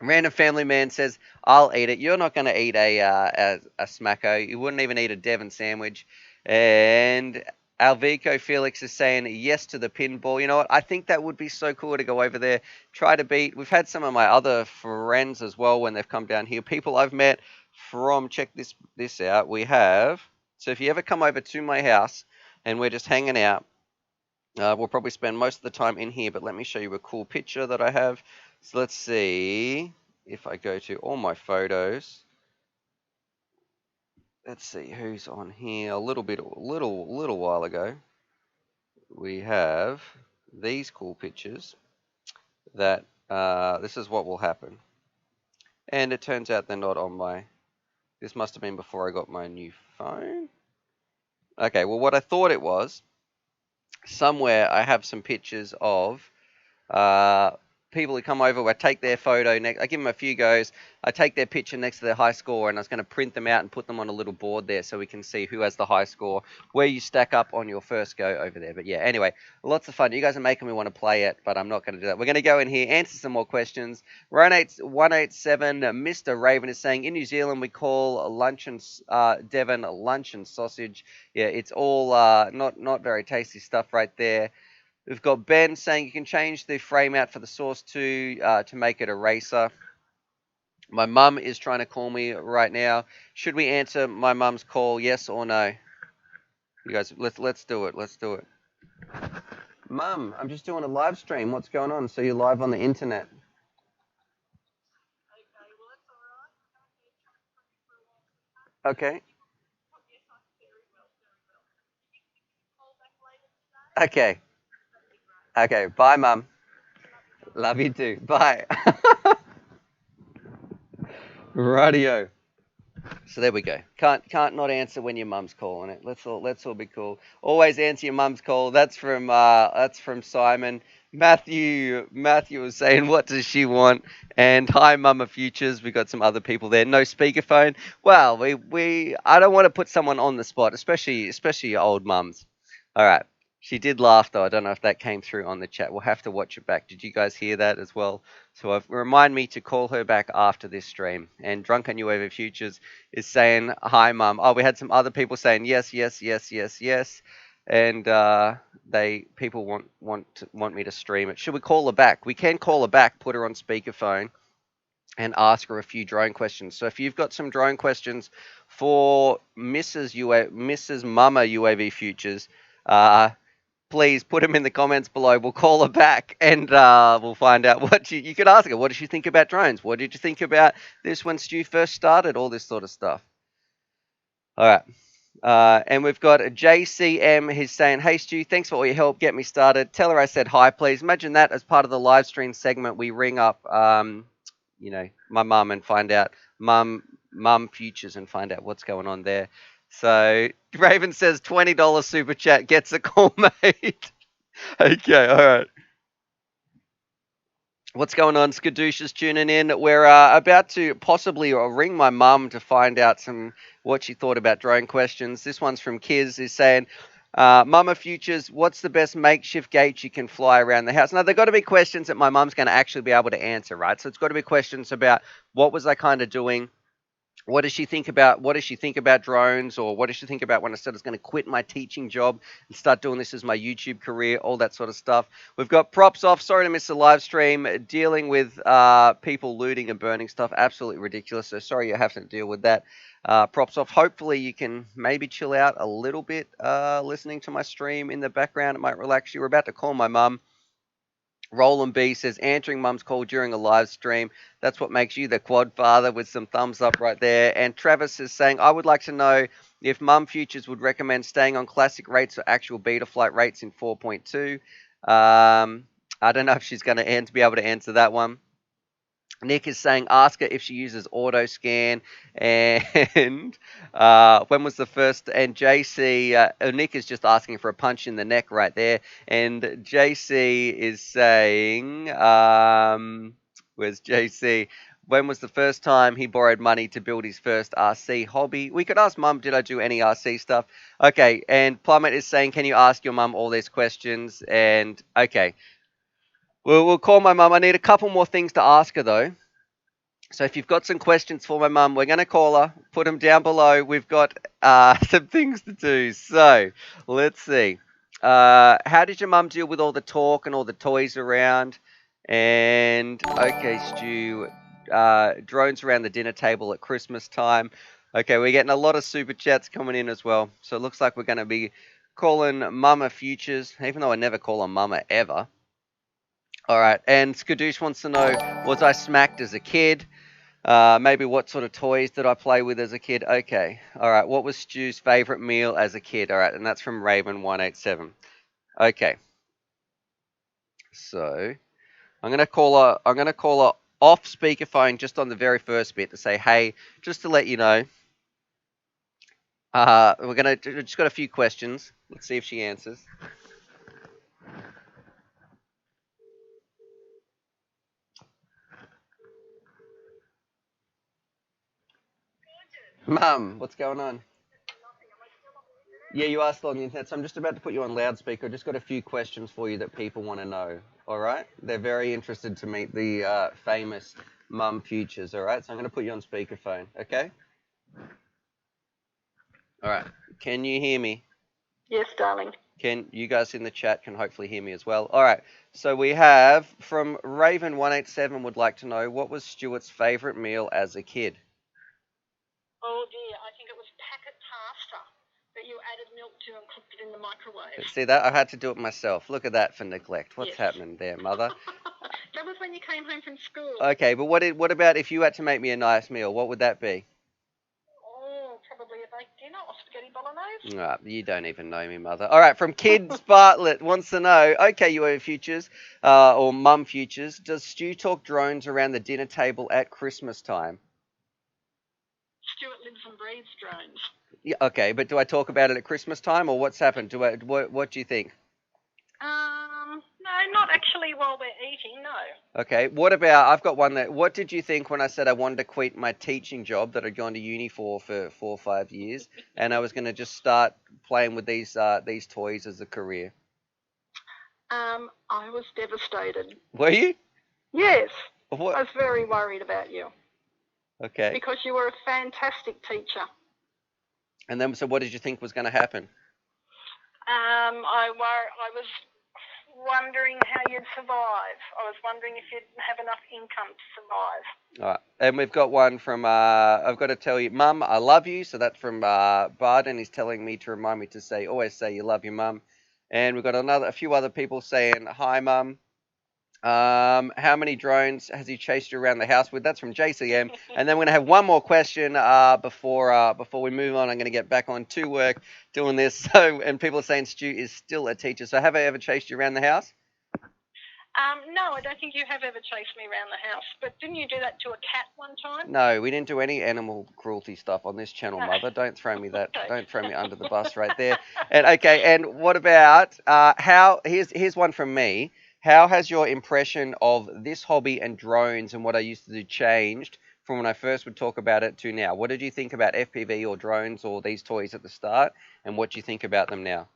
Random Family Man says, I'll eat it. You're not going to eat a smacko. You wouldn't even eat a Devon sandwich. And Alvico Felix is saying yes to the pinball. You know what? I think that would be so cool to go over there, try to beat. We've had some of my other friends as well when they've come down here. People I've met from, check this out. We have, so if you ever come over to my house and we're just hanging out, we'll probably spend most of the time in here, but let me show you a cool picture that I have. So let's see if I go to all my photos. Let's see who's on here. A little while ago, we have these cool pictures that this is what will happen. And it turns out they're not on my, this must have been before I got my new phone. Okay, well what I thought it was, somewhere I have some pictures of people who come over, I take their photo, I give them a few goes, I take their picture next to their high score, and I was going to print them out and put them on a little board there so we can see who has the high score, where you stack up on your first go over there. But yeah, anyway, lots of fun. You guys are making me want to play it, but I'm not going to do that. We're going to go in here, answer some more questions. Ryan187, Mr. Raven is saying, in New Zealand we call luncheon, Devon luncheon sausage. Yeah, it's all not very tasty stuff right there. We've got Ben saying you can change the frame out for the Source 2 to make it a racer. My mum is trying to call me right now. Should we answer my mum's call, yes or no? You guys, let's do it. Let's do it. Mum, I'm just doing a live stream. What's going on? So you're live on the internet. Okay. Okay. Okay. Bye, Mum. Love you too. Bye. Radio. So there we go. Can't not answer when your mum's calling it. Let's all be cool. Always answer your mum's call. That's from Simon. Matthew was saying, what does she want? And hi, Mama Futures. We got some other people there. No speakerphone. Well, we I don't want to put someone on the spot, especially old mums. All right. She did laugh though. I don't know if that came through on the chat. We'll have to watch it back. Did you guys hear that as well? So remind me to call her back after this stream. And Drunken UAV Futures is saying, hi, Mum. Oh, we had some other people saying yes, yes, yes, yes, yes. And people want me to stream it. Should we call her back? We can call her back, put her on speakerphone, and ask her a few drone questions. So if you've got some drone questions for Mrs. Mama UAV Futures, please put them in the comments below. We'll call her back and we'll find out what you could ask her. What did she think about drones? What did you think about this when Stu first started? All this sort of stuff. All right. And we've got a JCM who's saying, hey, Stu, thanks for all your help. Get me started. Tell her I said hi, please. Imagine that as part of the live stream segment. We ring up, my mum and find out mum futures and find out what's going on there. So Raven says $20 super chat gets a call, mate. Okay, all right. What's going on? Skadoosh is tuning in. We're about to possibly ring my mum to find out what she thought about drone questions. This one's from Kiz, is saying, Mama Futures, what's the best makeshift gate you can fly around the house? Now, they've got to be questions that my mum's going to actually be able to answer, right? So it's got to be questions about what was I kind of doing? What does she think about drones, or what does she think about when I said I was going to quit my teaching job and start doing this as my YouTube career, all that sort of stuff. We've got props off. Sorry to miss the live stream. Dealing with people looting and burning stuff, absolutely ridiculous. So sorry you're having to deal with that. Props off. Hopefully you can maybe chill out a little bit listening to my stream in the background. It might relax you. We're about to call my mum. Roland B says, answering mum's call during a live stream. That's what makes you the quad father, with some thumbs up right there. And Travis is saying, I would like to know if Mum Futures would recommend staying on classic rates or actual beta flight rates in 4.2. I don't know if she's going to be able to answer that one. Nick is saying, ask her if she uses auto scan, and when was the first, and JC, Nick is just asking for a punch in the neck right there, and JC is saying, where's JC? When was the first time he borrowed money to build his first RC hobby? We could ask Mum, did I do any RC stuff? Okay, and Plummet is saying, can you ask your mum all these questions? And okay. We'll call my mum. I need a couple more things to ask her, though. So if you've got some questions for my mum, we're going to call her. Put them down below. We've got some things to do. So let's see. How did your mum deal with all the talk and all the toys around? And, okay, Stu, drones around the dinner table at Christmas time. Okay, we're getting a lot of super chats coming in as well. So it looks like we're going to be calling Mama Futures, even though I never call her Mama ever. All right, and Skadoosh wants to know, was I smacked as a kid? Maybe what sort of toys did I play with as a kid? Okay, all right, what was Stu's favorite meal as a kid? All right, and that's from Raven187. Okay, so I'm gonna call her off speakerphone just on the very first bit to say, hey, just to let you know, we're just got a few questions. Let's see if she answers. Mum, what's going on? Yeah, you are still on the internet, so I'm just about to put you on loudspeaker. I've just got a few questions for you that people want to know, all right? They're very interested to meet the famous Mum Futures, all right? So I'm going to put you on speakerphone, okay? All right. Can you hear me? Yes, darling. You guys in the chat can hopefully hear me as well. All right. So we have from Raven187 would like to know, what was Stuart's favourite meal as a kid? Oh dear, I think it was packet pasta that you added milk to and cooked it in the microwave. See that? I had to do it myself. Look at that for neglect. What's Yes. happening there, mother? That was when you came home from school. Okay, but what about if you had to make me a nice meal? What would that be? Oh, probably a baked dinner or spaghetti bolognese. You don't even know me, mother. All right, from Kids Bartlett wants to know, okay, UAV Futures, or Mum Futures, does Stu talk drones around the dinner table at Christmas time? Stuart lives and breathes drones. Yeah, okay, but do I talk about it at Christmas time, or what's happened? What do you think? No, not actually while we're eating, no. Okay, what about, I've got one what did you think when I said I wanted to quit my teaching job that I'd gone to uni for 4 or 5 years, and I was going to just start playing with these toys as a career? I was devastated. Were you? Yes. What? I was very worried about you. Okay. Because you were a fantastic teacher. And then, so what did you think was going to happen? I was wondering how you'd survive. I was wondering if you'd have enough income to survive. All right. And we've got one from, I've got to tell you, Mum, I love you. So that's from Barden. He's telling me to remind me to always say you love your mum. And we've got a few other people saying, hi, Mum. How many drones has he chased you around the house with? That's from JCM. And then we're going to have one more question before we move on. I'm going to get back on to work doing this. So, and people are saying Stu is still a teacher. So have I ever chased you around the house? No, I don't think you have ever chased me around the house. But didn't you do that to a cat one time? No, we didn't do any animal cruelty stuff on this channel, Mother. Don't throw me that. Okay. Don't throw me under the bus right there. And okay, and what about how? Here's one from me. How has your impression of this hobby and drones and what I used to do changed from when I first would talk about it to now? What did you think about FPV or drones or these toys at the start, and what do you think about them now?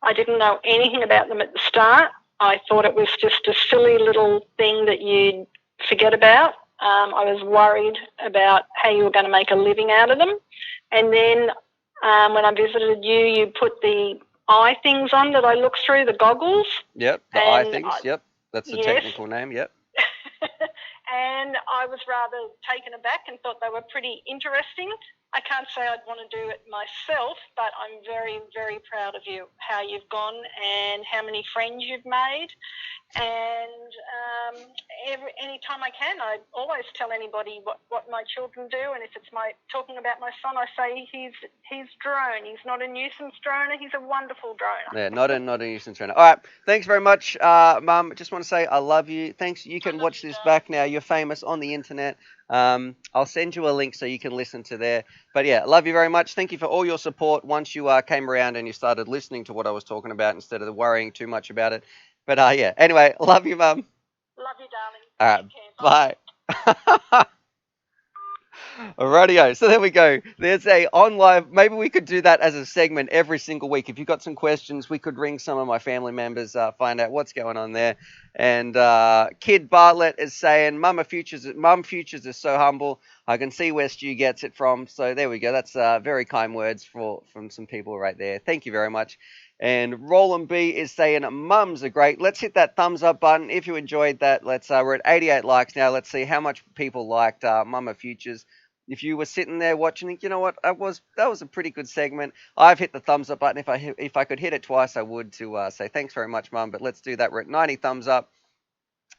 I didn't know anything about them at the start. I thought it was just a silly little thing that you'd forget about. I was worried about how you were going to make a living out of them. And then when I visited you, you put the eye things on that I looked through, the goggles. Yep, the eye things, yep. That's the technical name, yep. And I was rather taken aback and thought they were pretty interesting. I can't say I'd want to do it myself, but I'm very, very proud of you, how you've gone and how many friends you've made. And any time I can, I always tell anybody what my children do. And if it's talking about my son, I say he's drone. He's not a nuisance droner. He's a wonderful droner. Yeah, not a nuisance droner. All right, thanks very much, Mum. Just want to say I love you. Thanks. You can watch this back now. You're famous on the internet. I'll send you a link so you can listen to there. But yeah, love you very much. Thank you for all your support once you came around and you started listening to what I was talking about instead of worrying too much about it. But yeah, anyway, love you, Mum. Love you, darling. All right, bye. Rightio, so there we go. There's a on live. Maybe we could do that as a segment every single week. If you've got some questions, we could ring some of my family members, find out what's going on there. And Kid Bartlett is saying, Mum Futures is so humble. I can see where Stu gets it from. So there we go. That's very kind words from some people right there. Thank you very much. And Roland B is saying, Mums are great. Let's hit that thumbs up button if you enjoyed that. We're at 88 likes now. Let's see how much people liked Mama Futures. If you were sitting there watching it, you know what? That was a pretty good segment. I've hit the thumbs up button. If I could hit it twice, I would to say thanks very much, Mum. But let's do that. We're at 90 thumbs up.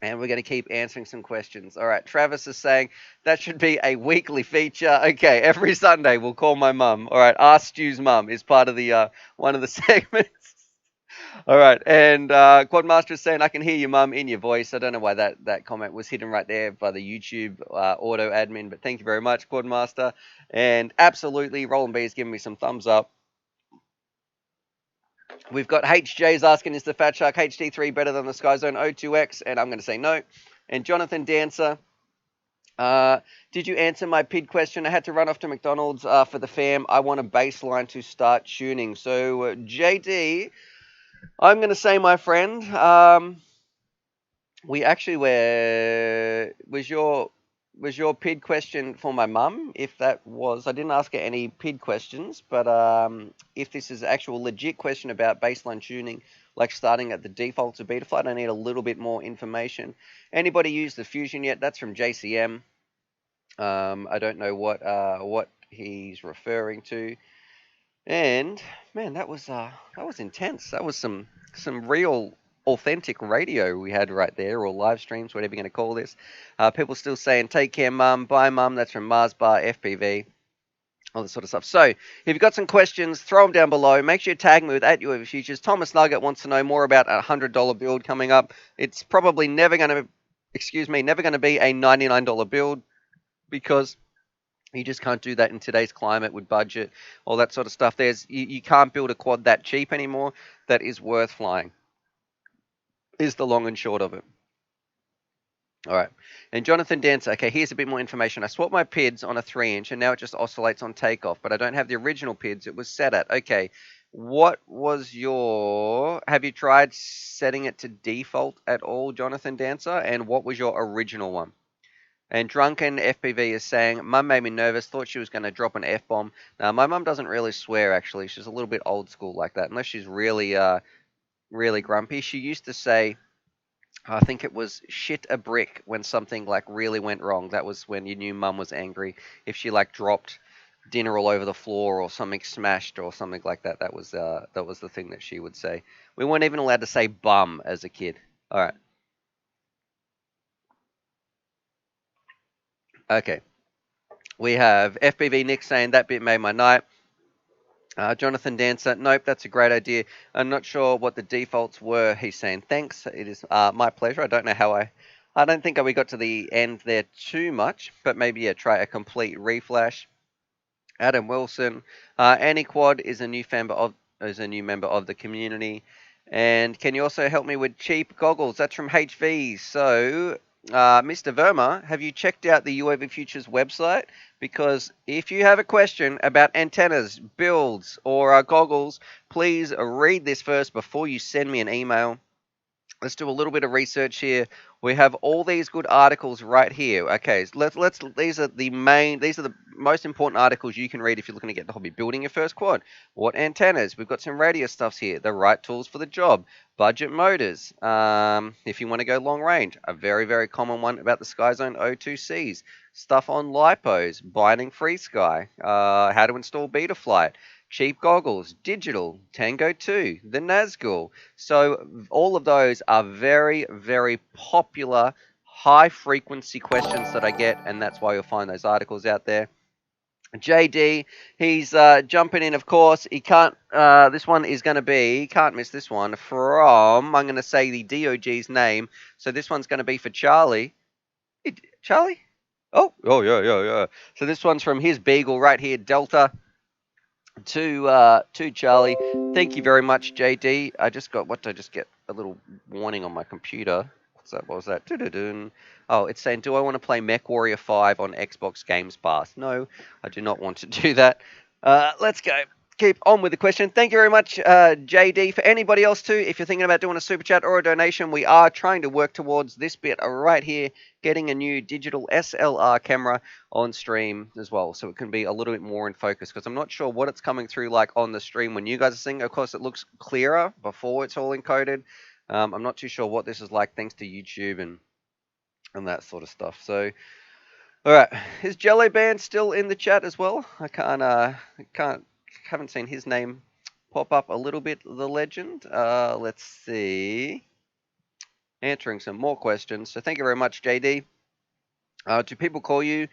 And we're going to keep answering some questions. All right, Travis is saying that should be a weekly feature. Okay, every Sunday we'll call my mum. All right, Ask Stu's mum is part of the one of the segments. All right, and Quadmaster is saying, I can hear your mum in your voice. I don't know why that comment was hidden right there by the YouTube auto admin, but thank you very much, Quadmaster. And absolutely, Roland B is giving me some thumbs up. We've got HJ's asking, is the Fat Shark HD3 better than the Skyzone O2X? And I'm going to say no. And Jonathan Dancer, did you answer my PID question? I had to run off to McDonald's for the fam. I want a baseline to start tuning. So, JD, I'm going to say, my friend, we actually was was your PID question for my mum? If that was, I didn't ask her any PID questions, but if this is actual legit question about baseline tuning, like starting at the defaults of Betaflight, I need a little bit more information. Anybody use the Fusion yet? That's from JCM. I don't know what he's referring to. And man, that was intense. That was some real authentic radio we had right there, or live streams, whatever you're going to call this. People still saying, "Take care, mum. Bye, mum." That's from Mars Bar FPV. All this sort of stuff. So, if you've got some questions, throw them down below. Make sure you tag me with @UAVFutures. Thomas Nugget wants to know more about a $100 build coming up. It's probably never going to, never going to be a $99 build because you just can't do that in today's climate with budget, all that sort of stuff. You can't build a quad that cheap anymore that is worth flying, is the long and short of it. All right. And Jonathan Dancer, okay, here's a bit more information. I swapped my PIDs on a 3-inch and now it just oscillates on takeoff, but I don't have the original PIDs it was set at. Okay, what was have you tried setting it to default at all, Jonathan Dancer? And what was your original one? And Drunken FPV is saying, Mum made me nervous, thought she was going to drop an F-bomb. Now, my mum doesn't really swear, actually. She's a little bit old school like that, unless she's really, really grumpy. She used to say, I think it was shit a brick when something, like, really went wrong. That was when you knew Mum was angry. If she, like, dropped dinner all over the floor or something smashed or something like that, that was the thing that she would say. We weren't even allowed to say bum as a kid. All right. Okay. We have FPV Nick saying that bit made my night. Jonathan Dancer, nope, that's a great idea. I'm not sure what the defaults were. He's saying thanks. It is my pleasure. I don't know how I don't think we got to the end there too much, but maybe try a complete reflash. Adam Wilson, Antiquad is a new member of the community. And can you also help me with cheap goggles? That's from HV. So, Mr. Verma, have you checked out the UAV Futures website? Because if you have a question about antennas, builds, or goggles, please read this first before you send me an email. Let's do a little bit of research here. We have all these good articles right here. Okay, so these are the most important articles you can read if you're looking to get the hobby. Building your first quad. What antennas? We've got some radio stuffs here. The right tools for the job. Budget motors. If you want to go long range. A very, very common one about the SkyZone O2Cs. Stuff on lipos. Binding FreeSky. How to install Betaflight. Cheap goggles, digital, Tango 2, the Nazgul. So all of those are very, very popular, high-frequency questions that I get, and that's why you'll find those articles out there. JD, he's jumping in, of course. He can't. This one is going to be. Can't miss this one from. I'm going to say the DOG's name. So this one's going to be for Charlie. Hey, Charlie? Oh, yeah. So this one's from his Beagle right here, Delta. To Charlie. Thank you very much, JD. I just got, what did I just get? A little warning on my computer. What's that? What was that? Oh, it's saying, do I want to play Mech Warrior 5 on Xbox Games Pass? No, I do not want to do that. Let's go. Keep on with the question. Thank you very much, JD. For anybody else too, if you're thinking about doing a super chat or a donation, we are trying to work towards this bit right here, getting a new digital SLR camera on stream as well, so it can be a little bit more in focus, because I'm not sure what it's coming through like on the stream when you guys are seeing. Of course, it looks clearer before it's all encoded. I'm not too sure what this is like thanks to YouTube and that sort of stuff. So, all right, is Jello Band still in the chat as well? I haven't seen his name pop up a little bit, the legend. Let's see. Answering some more questions. So thank you very much, JD. Do people call you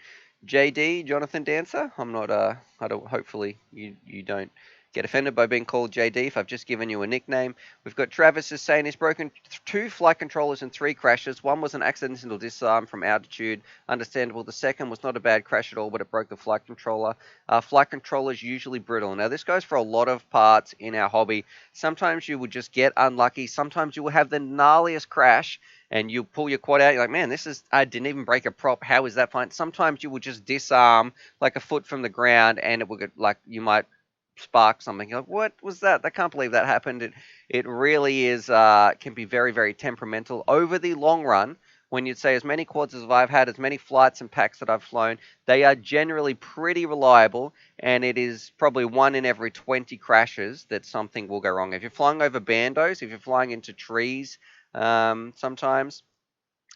JD, Jonathan Dancer? I'm not, I don't, hopefully you don't get offended by being called JD if I've just given you a nickname. We've got Travis is saying he's broken 2 flight controllers and 3 crashes. One was an accidental disarm from altitude. Understandable. The second was not a bad crash at all, but it broke the flight controller. Flight controllers usually brittle. Now, this goes for a lot of parts in our hobby. Sometimes you would just get unlucky. Sometimes you will have the gnarliest crash and you pull your quad out, you're like, man, I didn't even break a prop. How is that fine? Sometimes you will just disarm like a foot from the ground and it will get, like, you might spark something. You're like, what was that? I can't believe that happened. It really is, can be very, very temperamental. Over the long run, when you'd say as many quads as I've had, as many flights and packs that I've flown, they are generally pretty reliable, and it is probably 1 in every 20 crashes that something will go wrong. If you're flying over bandos, if you're flying into trees, sometimes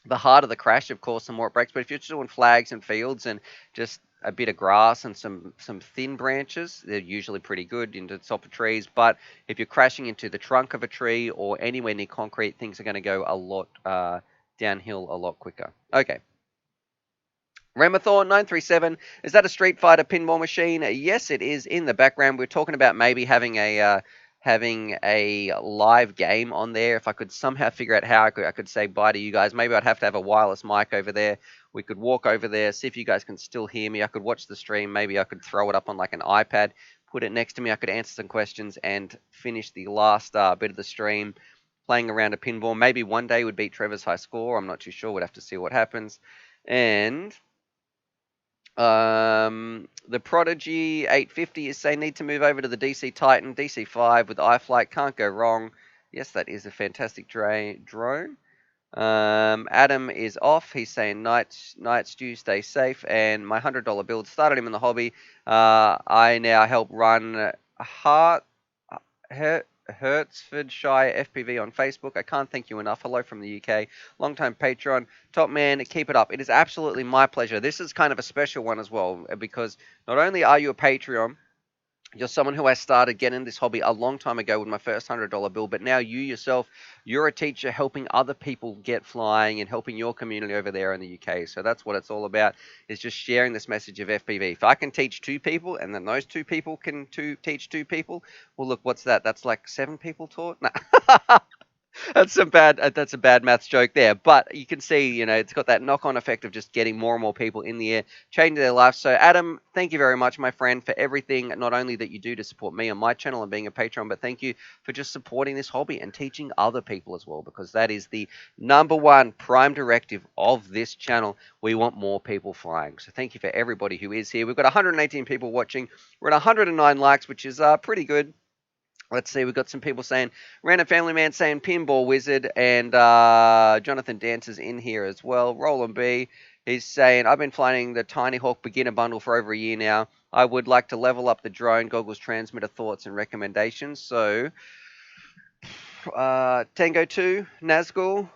the harder the crash, of course, the more it breaks. But if you're just doing flags and fields and just a bit of grass and some thin branches, they're usually pretty good into the top of trees. But if you're crashing into the trunk of a tree or anywhere near concrete, things are going to go a lot downhill a lot quicker. Okay. Remathorn 937, is that a Street Fighter pinball machine? Yes, it is. In the background, we're talking about maybe having a live game on there. If I could somehow figure out how I could say bye to you guys, maybe I'd have to have a wireless mic over there. We could walk over there, see if you guys can still hear me. I could watch the stream. Maybe I could throw it up on like an iPad, put it next to me. I could answer some questions and finish the last bit of the stream playing around a pinball. Maybe one day would beat Trevor's high score. I'm not too sure. We'd have to see what happens. And the Prodigy 850 is saying need to move over to the DC Titan DC5 with iFlight, can't go wrong. Yes, that is a fantastic drone. Adam is off. He's saying night stew, stay safe. And my $100 build started him in the hobby. I now help run Hertfordshire FPV on Facebook. I can't thank you enough. Hello from the UK. Long-time Patreon. Top man, keep it up. It is absolutely my pleasure. This is kind of a special one as well, because not only are you a Patreon, you're someone who I started getting this hobby a long time ago with my first $100 bill, but now you yourself, you're a teacher helping other people get flying and helping your community over there in the UK. So that's what it's all about, is just sharing this message of FPV. If I can teach 2 people and then those 2 people can teach 2 people, well, look, what's that? That's like 7 people taught? No. That's a bad maths joke there, but you can see, it's got that knock-on effect of just getting more and more people in the air, changing their life. So, Adam, thank you very much, my friend, for everything, not only that you do to support me on my channel and being a Patreon, but thank you for just supporting this hobby and teaching other people as well, because that is the #1 prime directive of this channel. We want more people flying. So thank you for everybody who is here. We've got 118 people watching. We're at 109 likes, which is pretty good. Let's see, we've got some people saying, Random Family Man saying Pinball Wizard, and Jonathan Dancer's in here as well. Roland B, he's saying, I've been flying the Tiny Hawk beginner bundle for over a year now. I would like to level up the drone, goggles, transmitter, thoughts, and recommendations. So, Tango 2, Nazgul,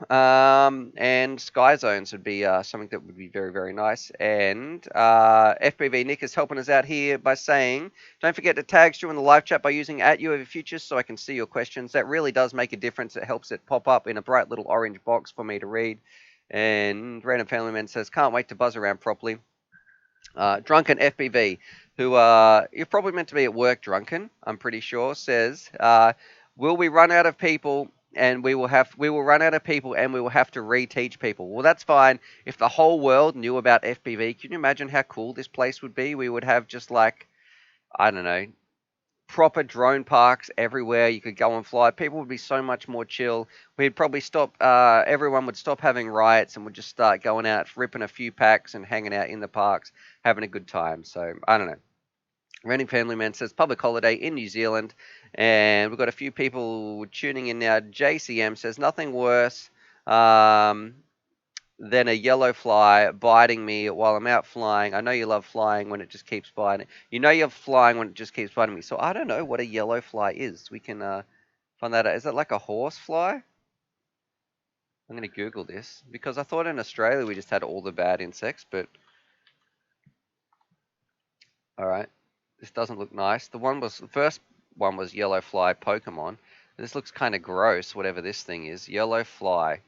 and Sky Zones would be something that would be very, very nice. And FPV Nick is helping us out here by saying, don't forget to tag Stu in the live chat by using @UAVFutures so I can see your questions. That really does make a difference. It helps it pop up in a bright little orange box for me to read. And Random Family Man says, can't wait to buzz around properly. Drunken FPV, who you're probably meant to be at work, Drunken, I'm pretty sure, says, will we run out of people and we will run out of people and we will have to reteach people? Well, that's fine. If the whole world knew about FPV, can you imagine how cool this place would be? We would have just like, I don't know, proper drone parks everywhere. You could go and fly. People would be so much more chill. We'd probably stop, everyone would stop having riots and would just start going out, ripping a few packs and hanging out in the parks, having a good time. So, I don't know. Random Family Man says public holiday in New Zealand, and we've got a few people tuning in now. JCM says nothing worse than a yellow fly biting me while I'm out flying. I know you love flying when it just keeps biting. You know you're flying when it just keeps biting me. So I don't know what a yellow fly is. We can find that out. Is that like a horse fly? I'm going to Google this because I thought in Australia we just had all the bad insects, but all right. This doesn't look nice. The first one was yellow fly Pokemon. This looks kind of gross, whatever this thing is. Yellow fly.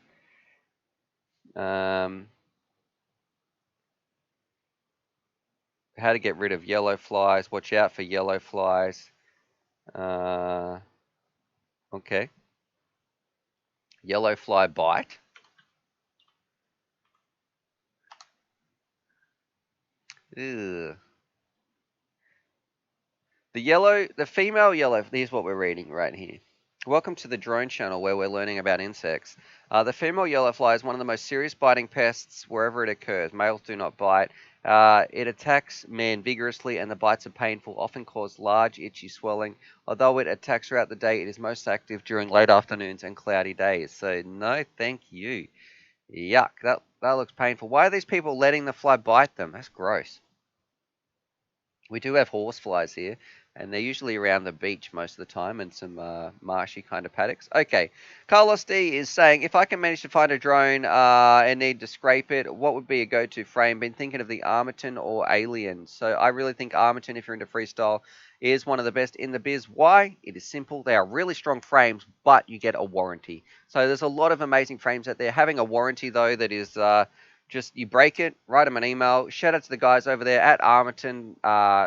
How to get rid of yellow flies. Watch out for yellow flies. Okay. Yellow fly bite. Ew. The female yellow, here's what we're reading right here. Welcome to the drone channel where we're learning about insects. The female yellow fly is one of the most serious biting pests wherever it occurs. Males do not bite. It attacks man vigorously and the bites are painful, often cause large itchy swelling. Although it attacks throughout the day, it is most active during late afternoons and cloudy days. So no, thank you. Yuck, that looks painful. Why are these people letting the fly bite them? That's gross. We do have horse flies here, and they're usually around the beach most of the time and some marshy kind of paddocks. Okay, Carlos D is saying, if I can manage to find a drone and need to scrape it, what would be a go-to frame? Been thinking of the Armaton or Alien. So I really think Armaton, if you're into freestyle, is one of the best in the biz. Why? It is simple. They are really strong frames, but you get a warranty. So there's a lot of amazing frames out there. Having a warranty, though, that is... just you break it, write them an email. Shout out to the guys over there at Armaton.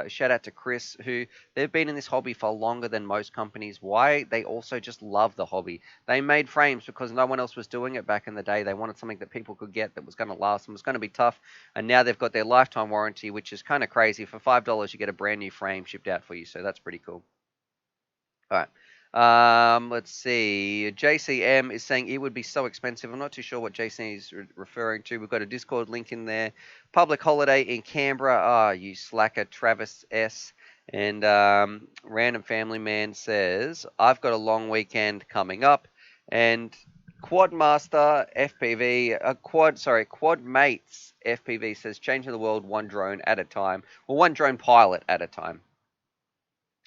Shout out to Chris, who they've been in this hobby for longer than most companies. Why? They also just love the hobby. They made frames because no one else was doing it back in the day. They wanted something that people could get that was going to last and was going to be tough. And now they've got their lifetime warranty, which is kind of crazy. For $5, you get a brand new frame shipped out for you. So that's pretty cool. All right. Let's see. JCM is saying it would be so expensive. I'm not too sure what JC is referring to. We've got a Discord link in there. Public holiday in Canberra. Ah, you slacker, Travis S. And Random Family Man says, I've got a long weekend coming up. And Quadmaster FPV, Quad Mates FPV says, changing the world one drone at a time. Well, one drone pilot at a time.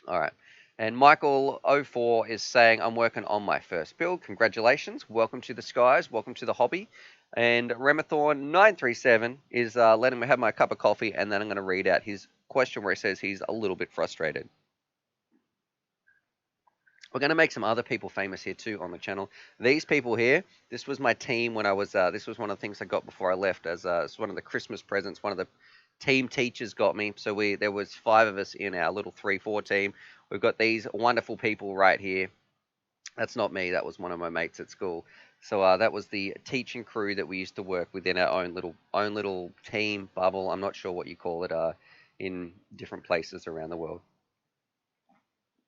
All right. And Michael04 is saying, I'm working on my first build. Congratulations. Welcome to the skies. Welcome to the hobby. And Remathorn937 is letting me have my cup of coffee, and then I'm going to read out his question where he says he's a little bit frustrated. We're going to make some other people famous here too on the channel. These people here, this was my team when I was, this was one of the things I got before I left as it's one of the Christmas presents, one of the team teachers got me. So there was 5 of us in our little 3-4 team. We've got these wonderful people right here. That's not me. That was one of my mates at school. So that was the teaching crew that we used to work within our own little team bubble. I'm not sure what you call it in different places around the world.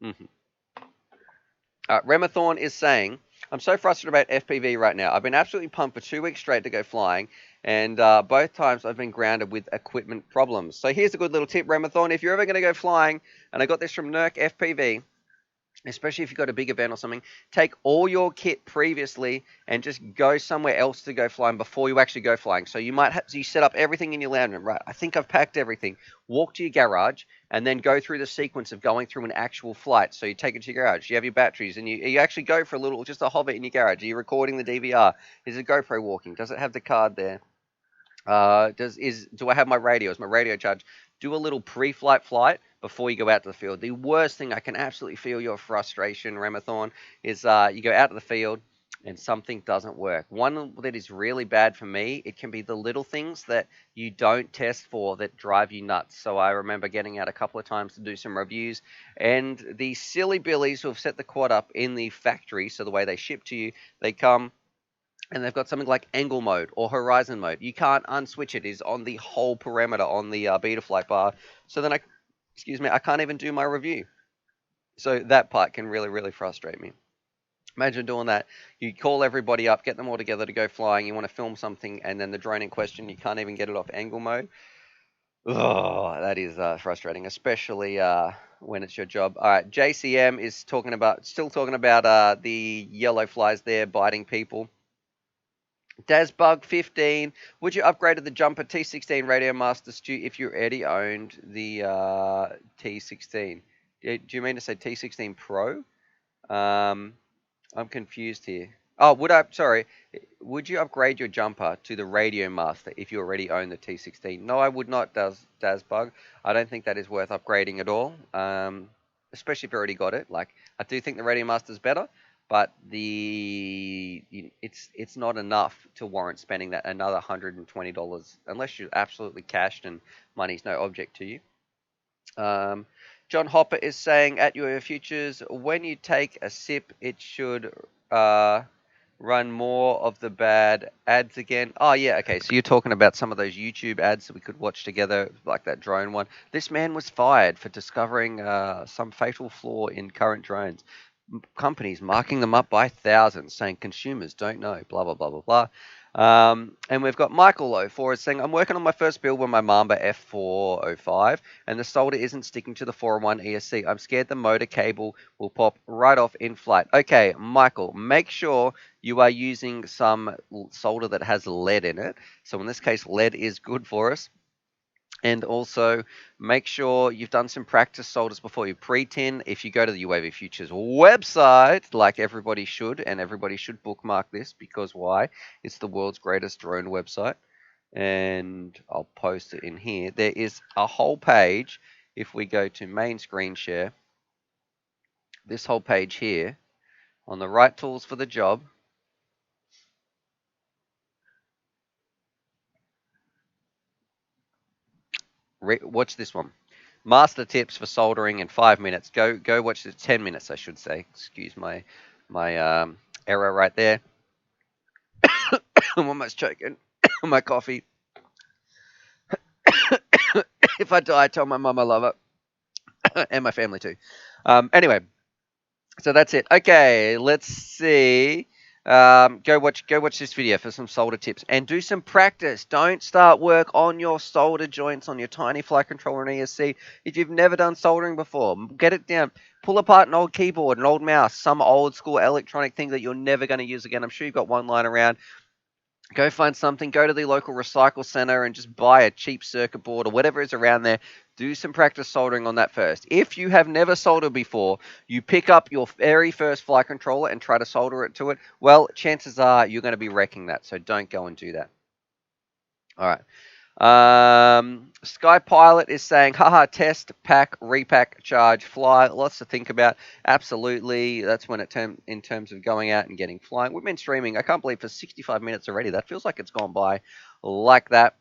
Mm-hmm. Remathorn is saying, I'm so frustrated about FPV right now. I've been absolutely pumped for 2 weeks straight to go flying, and both times I've been grounded with equipment problems. So here's a good little tip, Remathorn. If you're ever going to go flying, and I got this from Nerk FPV, especially if you've got a big event or something, take all your kit previously and just go somewhere else to go flying before you actually go flying. So you might you set up everything in your lounge room, right? I think I've packed everything. Walk to your garage and then go through the sequence of going through an actual flight. So you take it to your garage, you have your batteries, and you actually go for a little, just a hover in your garage. Are you recording the DVR? Is it GoPro walking? Does it have the card there? Do I have my radio? Is my radio charged? Do a little pre-flight flight before you go out to the field. The worst thing, I can absolutely feel your frustration, Remathorn, is you go out to the field and something doesn't work. One that is really bad for me, it can be the little things that you don't test for that drive you nuts. So I remember getting out a couple of times to do some reviews, and the silly billies who have set the quad up in the factory, so the way they ship to you, they come and they've got something like angle mode or horizon mode. You can't unswitch it. It is on the whole parameter on the Betaflight bar. So then I can't even do my review. So that part can really, really frustrate me. Imagine doing that. You call everybody up, get them all together to go flying. You want to film something, and then the drone in question, you can't even get it off angle mode. Oh, that is frustrating, especially when it's your job. All right, JCM is still talking about the yellow flies there biting people. Dazbug15, would you upgrade to the Jumper T16 Radio Master Stu if you already owned the T16? Do you mean to say T16 Pro? I'm confused here. Oh, would you upgrade your Jumper to the Radio Master if you already own the T16? No, I would not, Dazbug. I don't think that is worth upgrading at all, especially if you already got it. Like, I do think the Radio Master is better, but it's not enough to warrant spending that another $120 unless you're absolutely cashed and money's no object to you. John Hopper is saying, at your futures, when you take a sip, it should run more of the bad ads again. Oh, yeah, okay, so you're talking about some of those YouTube ads that we could watch together, like that drone one. This man was fired for discovering some fatal flaw in current drones. Companies marking them up by thousands, saying consumers don't know, blah, blah, blah, blah, blah. And we've got Michael04 saying, I'm working on my first build with my Mamba F405, and the solder isn't sticking to the 401 ESC. I'm scared the motor cable will pop right off in flight. Okay, Michael, make sure you are using some solder that has lead in it. So in this case, lead is good for us. And also, make sure you've done some practice solders before you pre-tin. If you go to the UAV Futures website, like everybody should, and everybody should bookmark this, because why? It's the world's greatest drone website. And I'll post it in here. There is a whole page. If we go to main screen share, this whole page here, on the right tools for the job, watch this one. Master tips for soldering in 5 minutes. Go watch this. 10 minutes, I should say. Excuse my error right there. I'm almost choking. My coffee. If I die, tell my mum I love her. And my family too. Anyway, so that's it. Okay, let's see. Go watch this video for some solder tips and do some practice. Don't start work on your solder joints on your tiny flight controller and ESC if you've never done soldering before. Get it down. Pull apart an old keyboard, an old mouse, some old school electronic thing that you're never going to use again. I'm sure you've got one lying around. Go find something, go to the local recycle center and just buy a cheap circuit board or whatever is around there. Do some practice soldering on that first. If you have never soldered before, you pick up your very first flight controller and try to solder it to it, well, chances are you're going to be wrecking that, so don't go and do that. All right. Sky Pilot is saying, haha, test, pack, repack, charge, fly. Lots to think about. Absolutely. That's when in terms of going out and getting flying. We've been streaming, I can't believe, for 65 minutes already. That feels like it's gone by like that.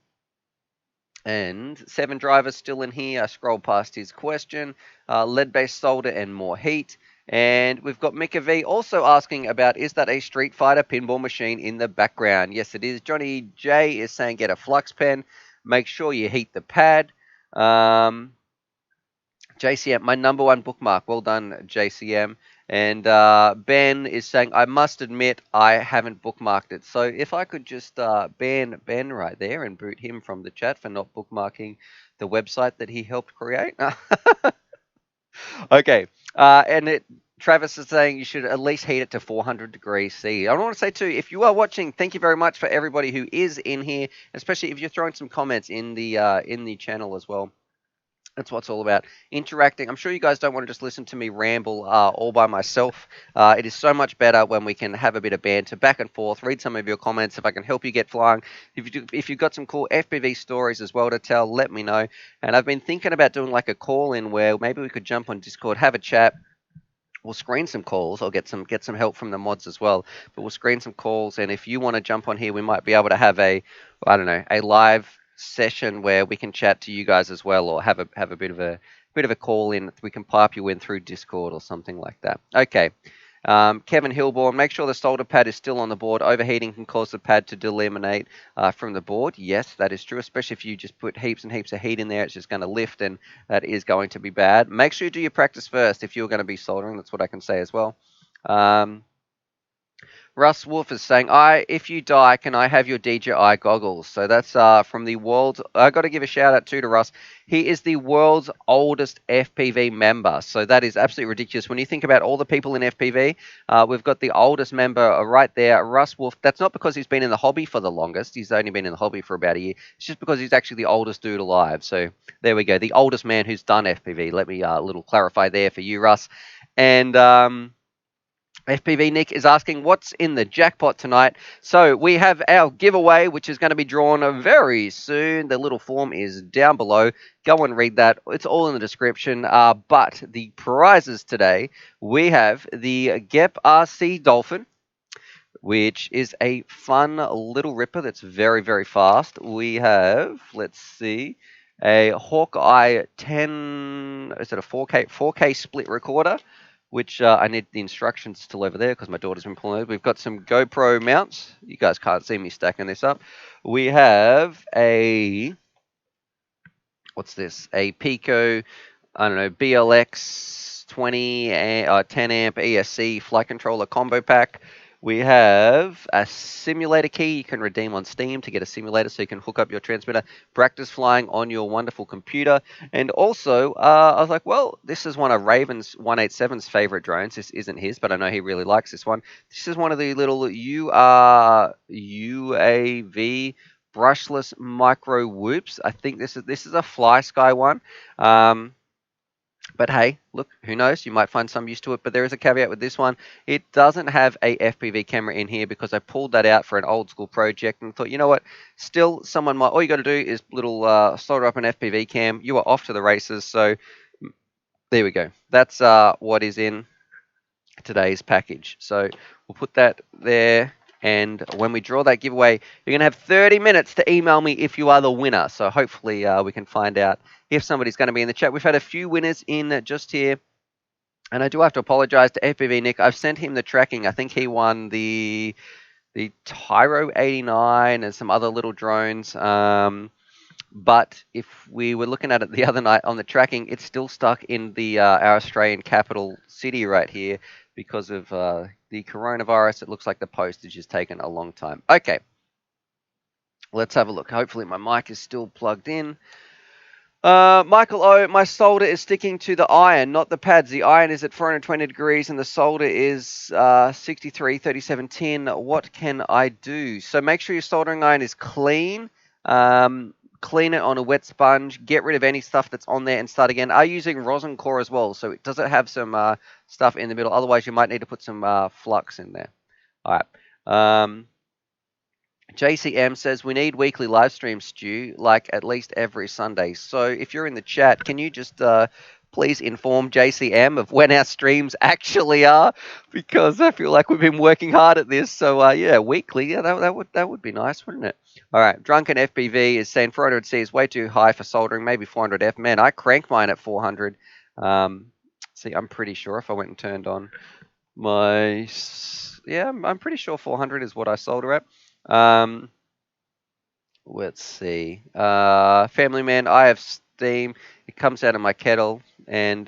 And Seven Driver's still in here. I scrolled past his question. Lead-based solder and more heat. And we've got Mika V also asking about, is that a Street Fighter pinball machine in the background? Yes, it is. Johnny J is saying, get a flux pen. Make sure you heat the pad. JCM, my number one bookmark. Well done, JCM. And Ben is saying, I must admit, I haven't bookmarked it. So if I could just ban Ben right there and boot him from the chat for not bookmarking the website that he helped create. Okay. Travis is saying you should at least heat it to 400 degrees C. I want to say too, if you are watching, thank you very much for everybody who is in here, especially if you're throwing some comments in the channel as well. That's what it's all about. Interacting. I'm sure you guys don't want to just listen to me ramble all by myself. It is so much better when we can have a bit of banter back and forth, read some of your comments. If I can help you get flying, if you've got some cool FPV stories as well to tell, let me know. And I've been thinking about doing like a call-in where maybe we could jump on Discord, have a chat. We'll screen some calls. I'll get some help from the mods as well. But we'll screen some calls, and if you want to jump on here, we might be able to have a live session where we can chat to you guys as well, or have a bit of a call in. We can pipe you in through Discord or something like that. Okay. Kevin Hilborn, make sure the solder pad is still on the board. Overheating can cause the pad to delaminate from the board. Yes, that is true, especially if you just put heaps and heaps of heat in there. It's just going to lift, and that is going to be bad. Make sure you do your practice first if you're going to be soldering. That's what I can say as well. Russ Wolf is saying, if you die, can I have your DJI goggles? So that's from the world. I got to give a shout out to Russ. He is the world's oldest FPV member. So that is absolutely ridiculous. When you think about all the people in FPV, we've got the oldest member right there, Russ Wolf. That's not because he's been in the hobby for the longest. He's only been in the hobby for about a year. It's just because he's actually the oldest dude alive. So there we go. The oldest man who's done FPV. Let me a little clarify there for you, Russ. And FPV Nick is asking, what's in the jackpot tonight? So we have our giveaway, which is going to be drawn very soon. The little form is down below. Go and read that. It's all in the description. But the prizes today, we have the GEP RC Dolphin, which is a fun little ripper that's very, very fast. We have, let's see, a Hawkeye 10, is it a 4K split recorder? Which I need the instructions still over there because my daughter's been pulling it. We've got some GoPro mounts. You guys can't see me stacking this up. We have a, what's this? A Pico, I don't know, BLX 10 amp ESC flight controller combo pack. We have a simulator key you can redeem on Steam to get a simulator so you can hook up your transmitter, practice flying on your wonderful computer. And also, I was like, well, this is one of Raven's 187's favorite drones. This isn't his, but I know he really likes this one. This is one of the little UAV brushless micro whoops. I think this is a Fly Sky one. But hey, look, who knows? You might find some use to it. But there is a caveat with this one. It doesn't have a FPV camera in here because I pulled that out for an old school project and thought, you know what? Still, someone might. All you got to do is solder up an FPV cam. You are off to the races. So there we go. That's what is in today's package. So we'll put that there. And when we draw that giveaway, you're going to have 30 minutes to email me if you are the winner. So hopefully we can find out if somebody's going to be in the chat. We've had a few winners in just here. And I do have to apologize to FPV Nick. I've sent him the tracking. I think he won the Tyro 89 and some other little drones. But if we were looking at it the other night on the tracking, it's still stuck in our Australian capital city right here because of the coronavirus. It looks like the postage has taken a long time. Okay, let's have a look. Hopefully my mic is still plugged in. Michael O, my solder is sticking to the iron, not the pads. The iron is at 420 degrees and the solder is 63, 37 tin. What can I do? So make sure your soldering iron is clean. Clean it on a wet sponge. Get rid of any stuff that's on there and start again. I'm using rosin core as well, so does it have some stuff in the middle? Otherwise, you might need to put some flux in there. All right. JCM says we need weekly live streams, Stu, like at least every Sunday. So if you're in the chat, can you just please inform JCM of when our streams actually are? Because I feel like we've been working hard at this. So yeah, weekly, yeah, that would be nice, wouldn't it? All right, Drunken FPV is saying 400C is way too high for soldering, maybe 400F. Man, I crank mine at 400. See, I'm pretty sure if I went and turned on my, yeah, I'm pretty sure 400 is what I solder at. Let's see. Family Man, I have Steam. It comes out of my kettle. And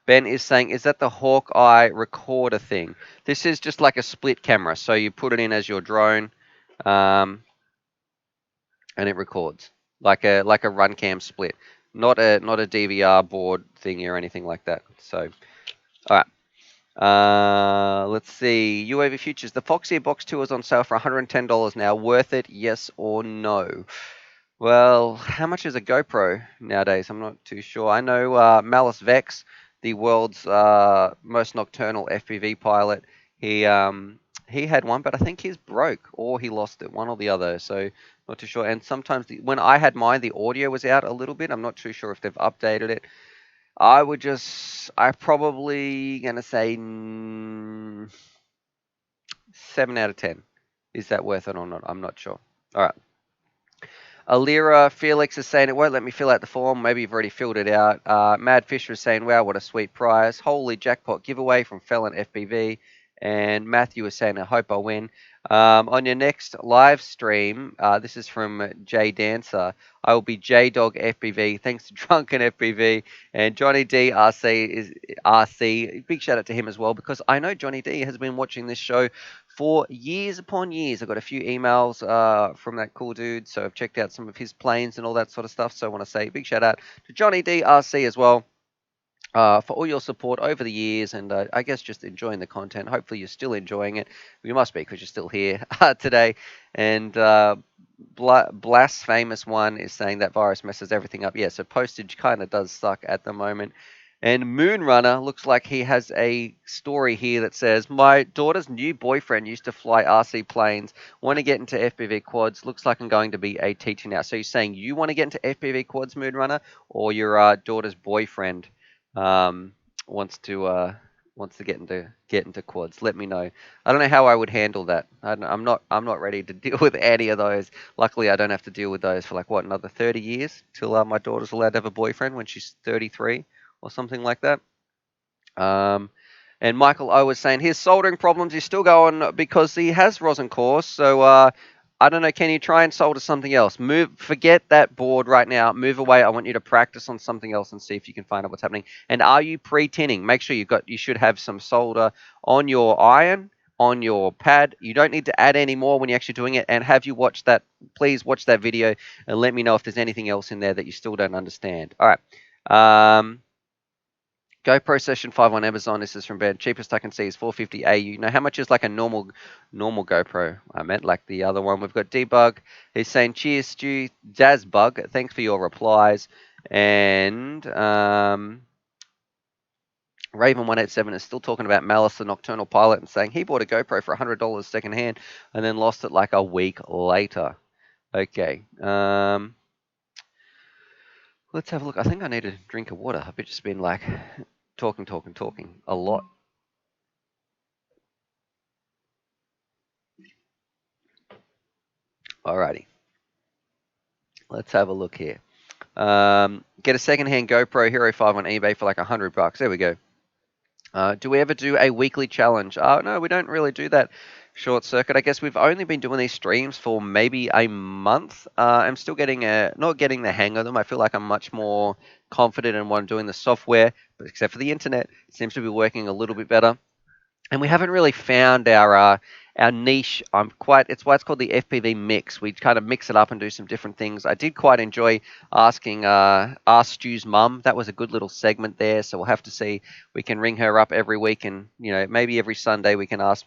Ben is saying, is that the Hawkeye recorder thing? This is just like a split camera. So you put it in as your drone, and it records like a run cam split, not a DVR board thingy or anything like that. So, all right. Let's see. UAV Futures. The Foxy Box 2 is on sale for $110 now. Worth it, yes or no? Well, how much is a GoPro nowadays? I'm not too sure. I know Malice Vex, the world's most nocturnal FPV pilot, he had one, but I think his broke or he lost it, one or the other. So not too sure. And sometimes when I had mine, the audio was out a little bit. I'm not too sure if they've updated it. I'm probably going to say 7 out of 10. Is that worth it or not? I'm not sure. All right. Alira Felix is saying it won't let me fill out the form. Maybe you've already filled it out. Mad Fisher is saying, wow, what a sweet prize. Holy jackpot giveaway from Felon FPV. And Matthew is saying, I hope I win. On your next live stream, this is from Jay Dancer. I will be J-Dog FPV. Thanks to Drunken FPV. And Johnny D RC is RC. Big shout out to him as well, because I know Johnny D has been watching this show for years upon years. I got a few emails from that cool dude, so I've checked out some of his planes and all that sort of stuff. So I want to say big shout out to Johnny D RC as well. For all your support over the years, and I guess just enjoying the content. Hopefully you're still enjoying it. You must be, because you're still here today. And Blasphemous One is saying that virus messes everything up. Yeah, so postage kind of does suck at the moment. And Moonrunner looks like he has a story here that says, my daughter's new boyfriend used to fly RC planes, want to get into FPV quads, looks like I'm going to be a teacher now. So you're saying you want to get into FPV quads, Moonrunner, or your daughter's boyfriend wants to get into quads? Let me know. I don't know how I would handle that. I'm not ready to deal with any of those. Luckily, I don't have to deal with those for like another 30 years till my daughter's allowed to have a boyfriend when she's 33 or something like that. And Michael O was saying his soldering problems is still going because he has rosin core. So I don't know, can you try and solder something else? Forget that board right now. Move away. I want you to practice on something else and see if you can find out what's happening. And are you pre-tinning? Make sure you should have some solder on your iron on your pad. You don't need to add any more when you're actually doing it. And have you watched that? Please watch that video and let me know if there's anything else in there that you still don't understand. All right. GoPro Session 5 on Amazon. This is from Ben. Cheapest I can see is 450 AU. Now, how much is like a normal GoPro? I meant like the other one. We've got Debug. He's saying, cheers, Stu. Jazzbug, thanks for your replies. And Raven187 is still talking about Malice the Nocturnal Pilot and saying he bought a GoPro for $100 secondhand and then lost it like a week later. Okay. Let's have a look. I think I need a drink of water. I've just been like talking a lot. Alrighty. Let's have a look here. Get a secondhand GoPro Hero 5 on eBay for like $100. There we go. Do we ever do a weekly challenge? No, we don't really do that. Short Circuit. I guess we've only been doing these streams for maybe a month. I'm still not getting the hang of them. I feel like I'm much more confident in what I'm doing. The software, but except for the internet, it seems to be working a little bit better. And we haven't really found our niche. It's why it's called the FPV mix. We kind of mix it up and do some different things. I did quite enjoy asking Ask Stu's mum. That was a good little segment there. So we'll have to see. We can ring her up every week, and maybe every Sunday we can ask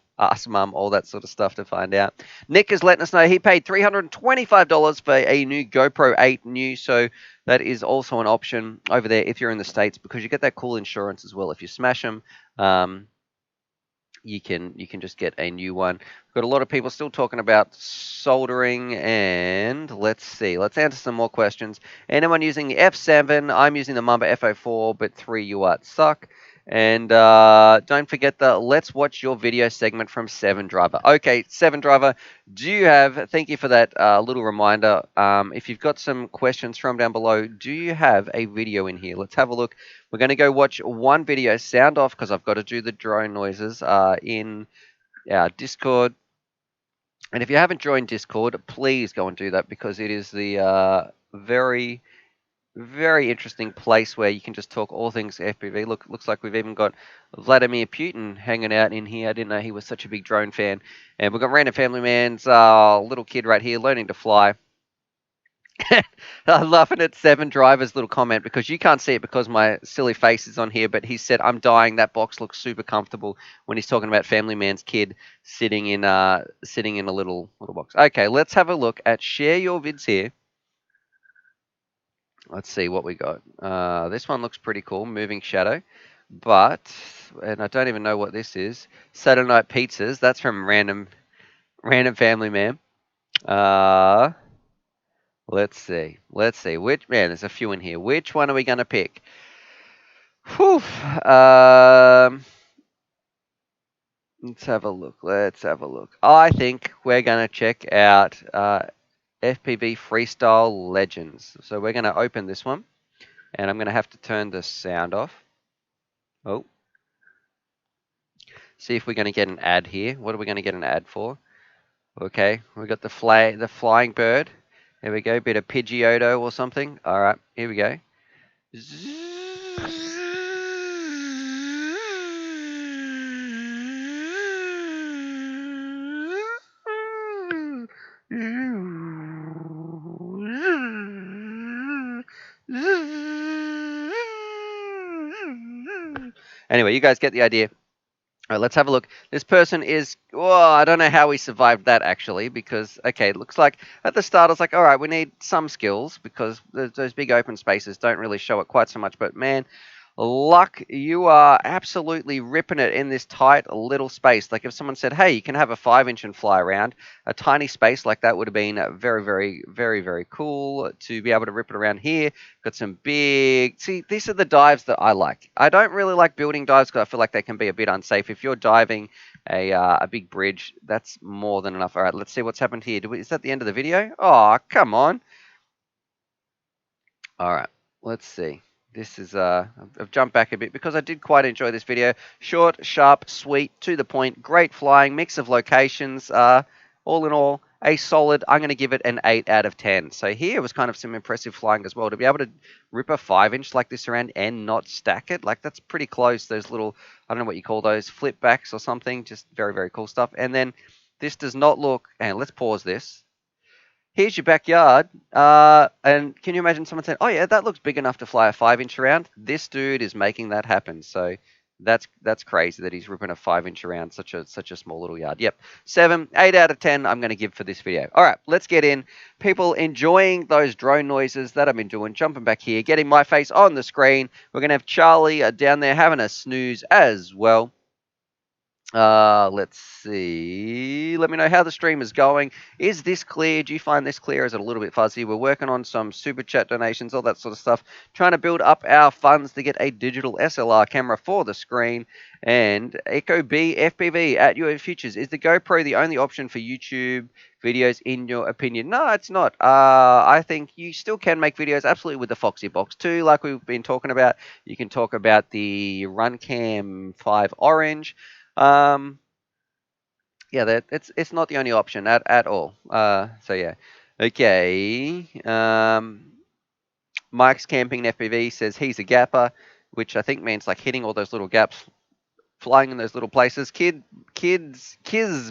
mum all that sort of stuff to find out. Nick is letting us know he paid $325 for a new GoPro 8 new. So that is also an option over there if you're in the States, because you get that cool insurance as well if you smash them. You can just get a new one. We've got a lot of people still talking about soldering, and let's see. Let's answer some more questions. Anyone using the F7? I'm using the Mamba F04, but 3 UART suck. And don't forget the Let's Watch Your Video segment from 7Driver. Okay, 7Driver, thank you for that little reminder. If you've got some questions from down below, do you have a video in here? Let's have a look. We're going to go watch one video, sound off, because I've got to do the drone noises in our Discord. And if you haven't joined Discord, please go and do that, because it is the very, very interesting place where you can just talk all things FPV. Looks like we've even got Vladimir Putin hanging out in here. I didn't know he was such a big drone fan. And we've got Random Family Man's little kid right here learning to fly. I'm laughing at 7Driver's little comment, because you can't see it because my silly face is on here, but he said, I'm dying. That box looks super comfortable, when he's talking about Family Man's kid sitting in a little box. Okay, let's have a look at share your vids here. Let's see what we got. This one looks pretty cool, moving shadow. And I don't even know what this is. Saturday Night Pizzas. That's from Random Family Man. Let's see. There's a few in here. Which one are we going to pick? Whew. Let's have a look. I think we're going to check out FPV Freestyle Legends. So we're going to open this one, and I'm going to have to turn the sound off. Oh. See if we're going to get an ad here. What are we going to get an ad for? Okay, we got the flying bird. There we go, bit of Pidgeotto or something. All right, here we go. Anyway, you guys get the idea. All right, let's have a look. This person is, I don't know how we survived that, actually, because, okay, it looks like at the start, I was like, all right, we need some skills, because those big open spaces don't really show it quite so much, but man, luck, you are absolutely ripping it in this tight little space. Like if someone said, hey, you can have a 5-inch and fly around, a tiny space like that would have been very, very, very, very cool to be able to rip it around here. Got some big, see, these are the dives that I like. I don't really like building dives because I feel like they can be a bit unsafe. If you're diving a big bridge, that's more than enough. All right, let's see what's happened here. Is that the end of the video? Oh, come on. All right, let's see. This is, I've jumped back a bit because I did quite enjoy this video. Short, sharp, sweet, to the point, great flying, mix of locations. All in all, a solid, I'm going to give it an 8 out of 10. So here was kind of some impressive flying as well. To be able to rip a 5-inch like this around and not stack it, like that's pretty close. Those little, I don't know what you call those, flip backs or something, just very, very cool stuff. And then this does not look, and let's pause this. Here's your backyard. And can you imagine someone saying, oh yeah, that looks big enough to fly a 5-inch around? This dude is making that happen. So that's crazy that he's ripping a 5-inch around such a small little yard. Yep. 7, 8 out of 10 I'm going to give for this video. All right, let's get in. People enjoying those drone noises that I've been doing, jumping back here, getting my face on the screen. We're going to have Charlie down there having a snooze as well. Let's see. Let me know how the stream is going. Is this clear? Do you find this clear? Is it a little bit fuzzy? We're working on some super chat donations, all that sort of stuff. Trying to build up our funds to get a digital SLR camera for the screen. And Echo B FPV at UAV Futures. Is the GoPro the only option for YouTube videos in your opinion? No, it's not. I think you still can make videos absolutely with the Foxy Box 2, like we've been talking about. You can talk about the Runcam 5 Orange. Yeah, it's not the only option at all. So yeah, okay. Mike's Camping FPV says he's a gapper, which I think means like hitting all those little gaps, flying in those little places. Kids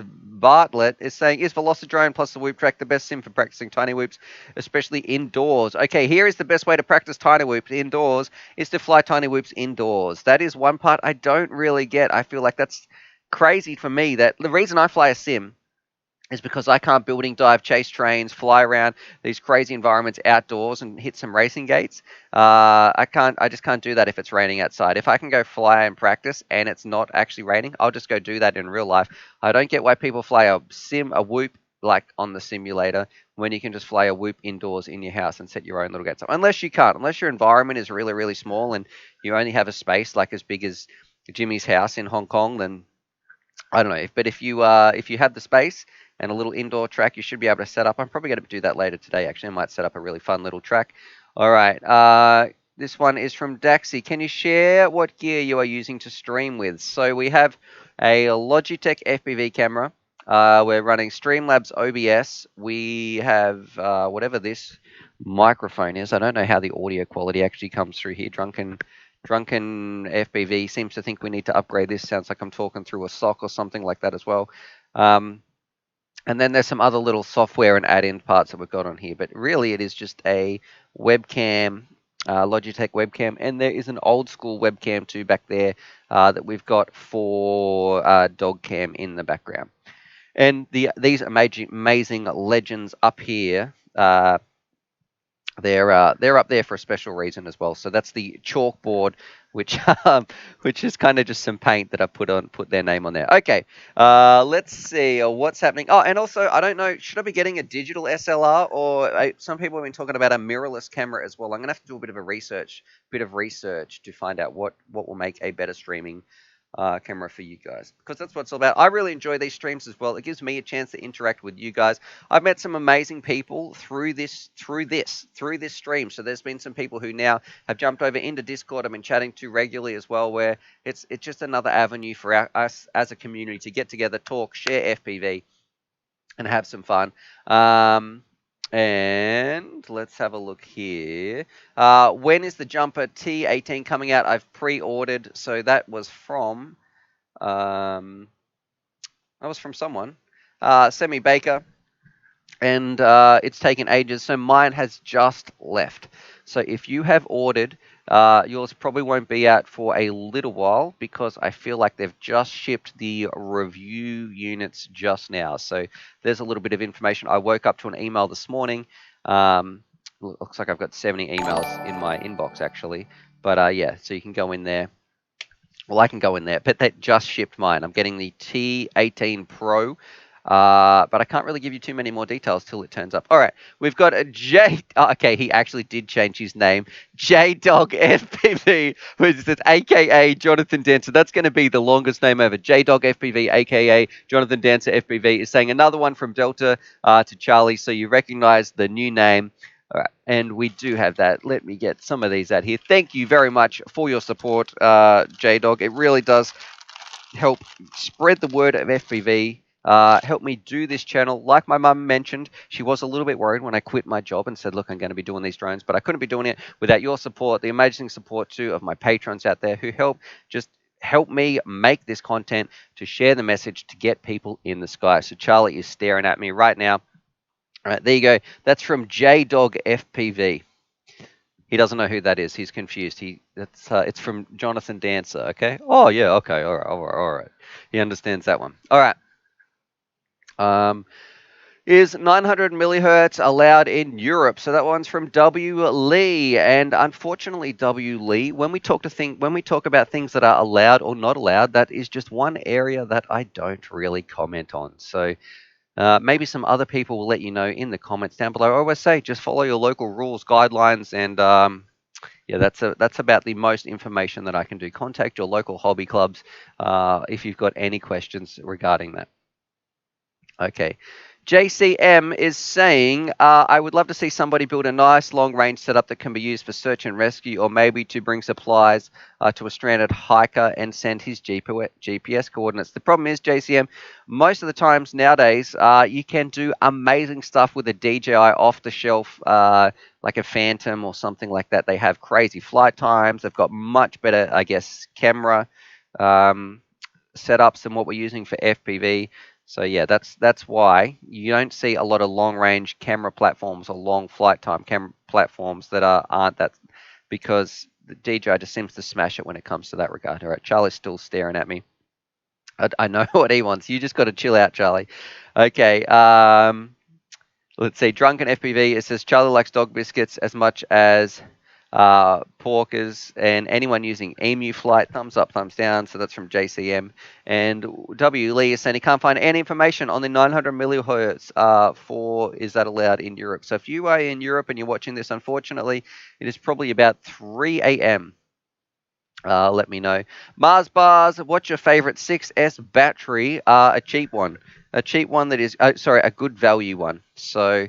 Bartlett is saying, is Velocidrone plus the Whoop Track the best sim for practicing tiny whoops, especially indoors? Okay, here is the best way to practice tiny whoops indoors, is to fly tiny whoops indoors. That is one part I don't really get. I feel like that's crazy for me. That the reason I fly a sim is because I can't building dive, chase trains, fly around these crazy environments outdoors and hit some racing gates. I just can't do that if it's raining outside. If I can go fly and practice and it's not actually raining, I'll just go do that in real life. I don't get why people fly a whoop like on the simulator when you can just fly a whoop indoors in your house and set your own little gates up. Unless you can't, unless your environment is really, really small and you only have a space like as big as Jimmy's house in Hong Kong, then I don't know. But if you have the space and a little indoor track, you should be able to set up. I'm probably going to do that later today, actually. I might set up a really fun little track. All right. This one is from Daxi. Can you share what gear you are using to stream with? So we have a Logitech FPV camera. We're running Streamlabs OBS. We have whatever this microphone is. I don't know how the audio quality actually comes through here. Drunken FPV seems to think we need to upgrade this. Sounds like I'm talking through a sock or something like that as well. And then there's some other little software and add-in parts that we've got on here. But really, it is just a webcam, Logitech webcam. And there is an old school webcam too back there that we've got for dog cam in the background. And these amazing legends up here, they're up there for a special reason as well. So that's the chalkboard, which is kind of just some paint that I put their name on there. Okay, let's see what's happening. Oh, and also I don't know, should I be getting a digital SLR or some people have been talking about a mirrorless camera as well. I'm gonna have to do a bit of research to find out what will make a better streaming camera for you guys, because that's what it's all about. I really enjoy these streams as well. It gives me a chance to interact with you guys. I've met some amazing people through this stream. So there's been some people who now have jumped over into Discord I've been chatting to regularly as well, where it's just another avenue for us as a community to get together, talk, share FPV, and have some fun. And let's have a look here. When is the jumper T18 coming out? I've pre-ordered, so that was from someone, Semi Baker, and it's taken ages. So mine has just left. So if you have ordered, yours probably won't be out for a little while, because I feel like they've just shipped the review units just now. So there's a little bit of information. I woke up to an email this morning. Looks like I've got 70 emails in my inbox actually. But yeah, so you can go in there. Well, I can go in there, but that just shipped mine. I'm getting the T18 Pro. But I can't really give you too many more details till it turns up. All right, we've got a J. Oh, okay, he actually did change his name. J-Dog FPV, which is AKA Jonathan Dancer. That's going to be the longest name ever. J-Dog FPV, AKA Jonathan Dancer FPV, is saying another one from Delta to Charlie, so you recognize the new name. All right, and we do have that. Let me get some of these out here. Thank you very much for your support, J-Dog. It really does help spread the word of FPV help me do this channel. Like my mum mentioned, she was a little bit worried when I quit my job and said, look, I'm going to be doing these drones, but I couldn't be doing it without your support, the amazing support too of my patrons out there who help me make this content to share the message to get people in the sky. So Charlie is staring at me right now. All right, there you go. That's from J-Dog FPV. He doesn't know who that is. He's confused. It's from Jonathan Dancer. Okay. Oh yeah. Okay. All right. All right. All right. He understands that one. All right. Is 900 millihertz allowed in Europe? So that one's from W. Lee, and unfortunately, W. Lee, when we talk about things that are allowed or not allowed, that is just one area that I don't really comment on. So maybe some other people will let you know in the comments down below. I always say just follow your local rules, guidelines, and yeah, that's about the most information that I can do. Contact your local hobby clubs if you've got any questions regarding that. Okay. JCM is saying, I would love to see somebody build a nice long-range setup that can be used for search and rescue, or maybe to bring supplies to a stranded hiker and send his GPS coordinates. The problem is, JCM, most of the times nowadays, you can do amazing stuff with a DJI off-the-shelf, like a Phantom or something like that. They have crazy flight times. They've got much better, I guess, camera setups than what we're using for FPV. So yeah, that's why you don't see a lot of long-range camera platforms or long flight time camera platforms that aren't that, because the DJI just seems to smash it when it comes to that regard. All right, Charlie's still staring at me. I know what he wants. You just got to chill out, Charlie. Okay. Let's see. Drunken FPV. It says Charlie likes dog biscuits as much as porkers, and anyone using Emu Flight, thumbs up, thumbs down. So that's from JCM. And W. Lee is saying he can't find any information on the 900 millihertz for is that allowed in Europe. So if you are in Europe and you're watching this, unfortunately, it is probably about 3 a.m. Let me know. Mars Bars, what's your favorite 6S battery? A cheap one. A cheap one that is, sorry, a good value one. So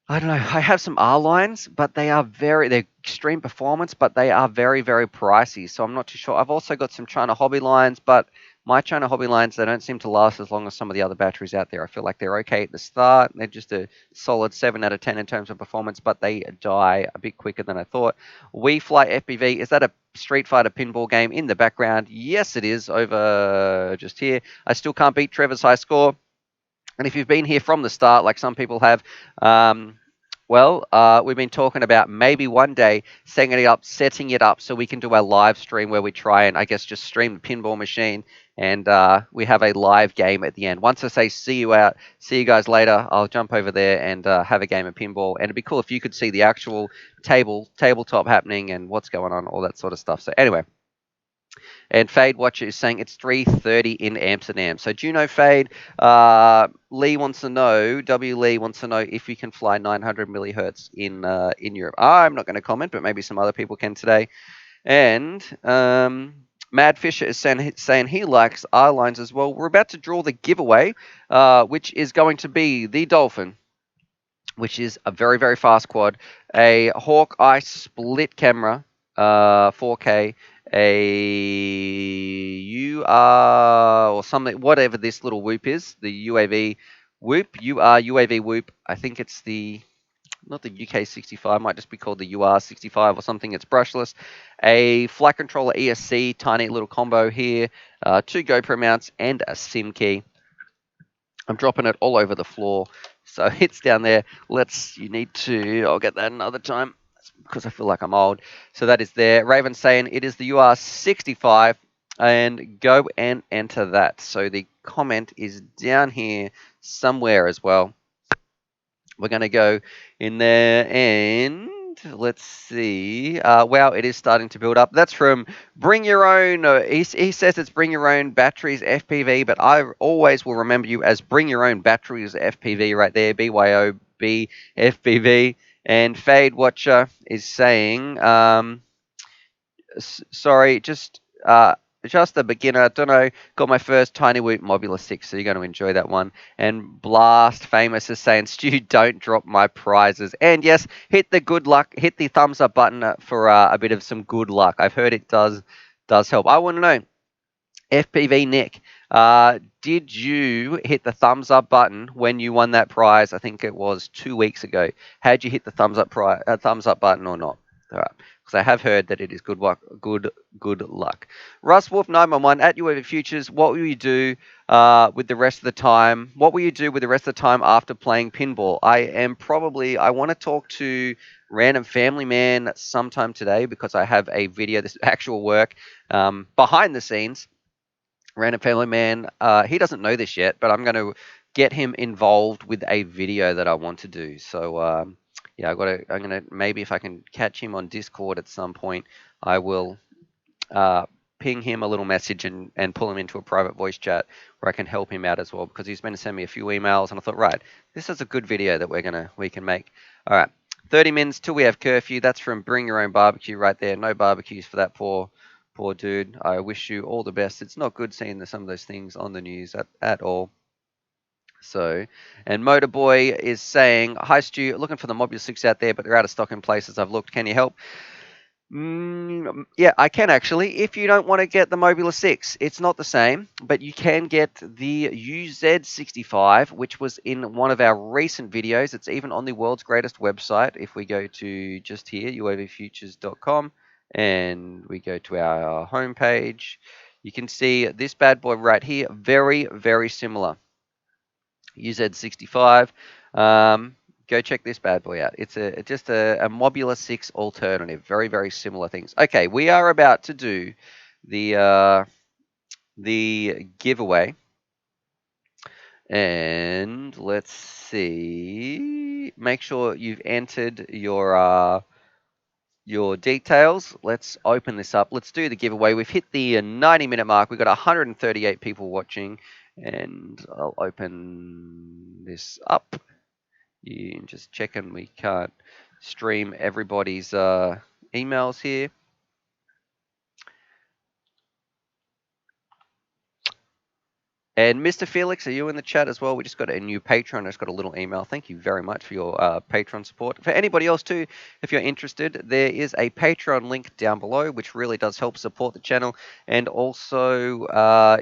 I don't know. I have some R lines, but they're extreme performance, but they are very, very pricey. So I'm not too sure. I've also got some China hobby lines, but my China hobby lines, they don't seem to last as long as some of the other batteries out there. I feel like they're okay at the start. They're just a solid 7 out of 10 in terms of performance, but they die a bit quicker than I thought. We Fly FPV, is that a Street Fighter pinball game in the background? Yes, it is, over just here. I still can't beat Trevor's high score. And if you've been here from the start, like some people have, we've been talking about maybe one day setting it up so we can do our live stream where we try and, I guess, just stream the pinball machine, and we have a live game at the end. Once I say see you guys later, I'll jump over there and have a game of pinball. And it'd be cool if you could see the actual tabletop happening and what's going on, all that sort of stuff. So anyway. And Fade Watcher is saying it's 3:30 in Amsterdam. So do you know, Fade? Lee wants to know, W. Lee wants to know if you can fly 900 millihertz in Europe. I'm not going to comment, but maybe some other people can today. And Mad Fisher is saying he likes R lines as well. We're about to draw the giveaway, which is going to be the Dolphin, which is a very, very fast quad, a Hawkeye split camera, 4K, a UR or something, whatever this little whoop is, the UAV whoop, UAV whoop. I think it's not the UK65, might just be called the UR65 or something. It's brushless. A flight controller ESC, tiny little combo here, 2 GoPro mounts and a SIM key. I'm dropping it all over the floor, so it's down there. I'll get that another time, because I feel like I'm old. So that is there. Raven saying it is the UR65, and go and enter that. So the comment is down here somewhere as well. We're going to go in there and let's see. Wow, it is starting to build up. That's from Bring Your Own. He says it's Bring Your Own Batteries FPV, but I always will remember you as Bring Your Own Batteries FPV right there. BYOB FPV. And Fade Watcher is saying, sorry, just a beginner. Don't know. Got my first Tiny Whoop Mobula 6, so you're going to enjoy that one. And Blast Famous is saying, Stu, don't drop my prizes. And yes, hit the good luck, hit the thumbs up button for a bit of some good luck. I've heard it does help. I want to know, FPV Nick, Did you hit the thumbs up button when you won that prize? I think it was 2 weeks ago. Had you hit the thumbs up button or not? All right, because I have heard that it is good luck. Good luck. Russ Wolf 911 at UAV Futures. What will you do with the rest of the time? What will you do with the rest of the time after playing pinball? I want to talk to Random Family Man sometime today because I have a video. This is actual work behind the scenes. Random Family Man, he doesn't know this yet, but I'm going to get him involved with a video that I want to do. So yeah, I'm gonna maybe if I can catch him on Discord at some point, I will ping him a little message and pull him into a private voice chat where I can help him out as well because he's been to send me a few emails and I thought, right, this is a good video that we can make. All right, 30 minutes till we have curfew. That's from Bring Your Own Barbecue right there. No barbecues for that poor dude. I wish you all the best. It's not good seeing some of those things on the news at all. So, and Motorboy is saying, hi Stu, looking for the Mobula 6 out there, but they're out of stock in places I've looked. Can you help? Yeah, I can actually. If you don't want to get the Mobula 6, it's not the same, but you can get the UZ65, which was in one of our recent videos. It's even on the world's greatest website. If we go to just here, uavfutures.com, and we go to our homepage, you can see this bad boy right here. Very, very similar. UZ65. Go check this bad boy out. It's just a Mobula 6 alternative. Very, very similar things. Okay, we are about to do the giveaway. And let's see. Make sure you've entered your details. Let's open this up. Let's do the giveaway. We've hit the 90-minute mark. We've got 138 people watching. And I'll open this up. You can just checking we can't stream everybody's emails here. And Mr. Felix, are you in the chat as well? We just got a new patron. I just got a little email. Thank you very much for your patron support. For anybody else too, if you're interested, there is a Patreon link down below, which really does help support the channel. And also,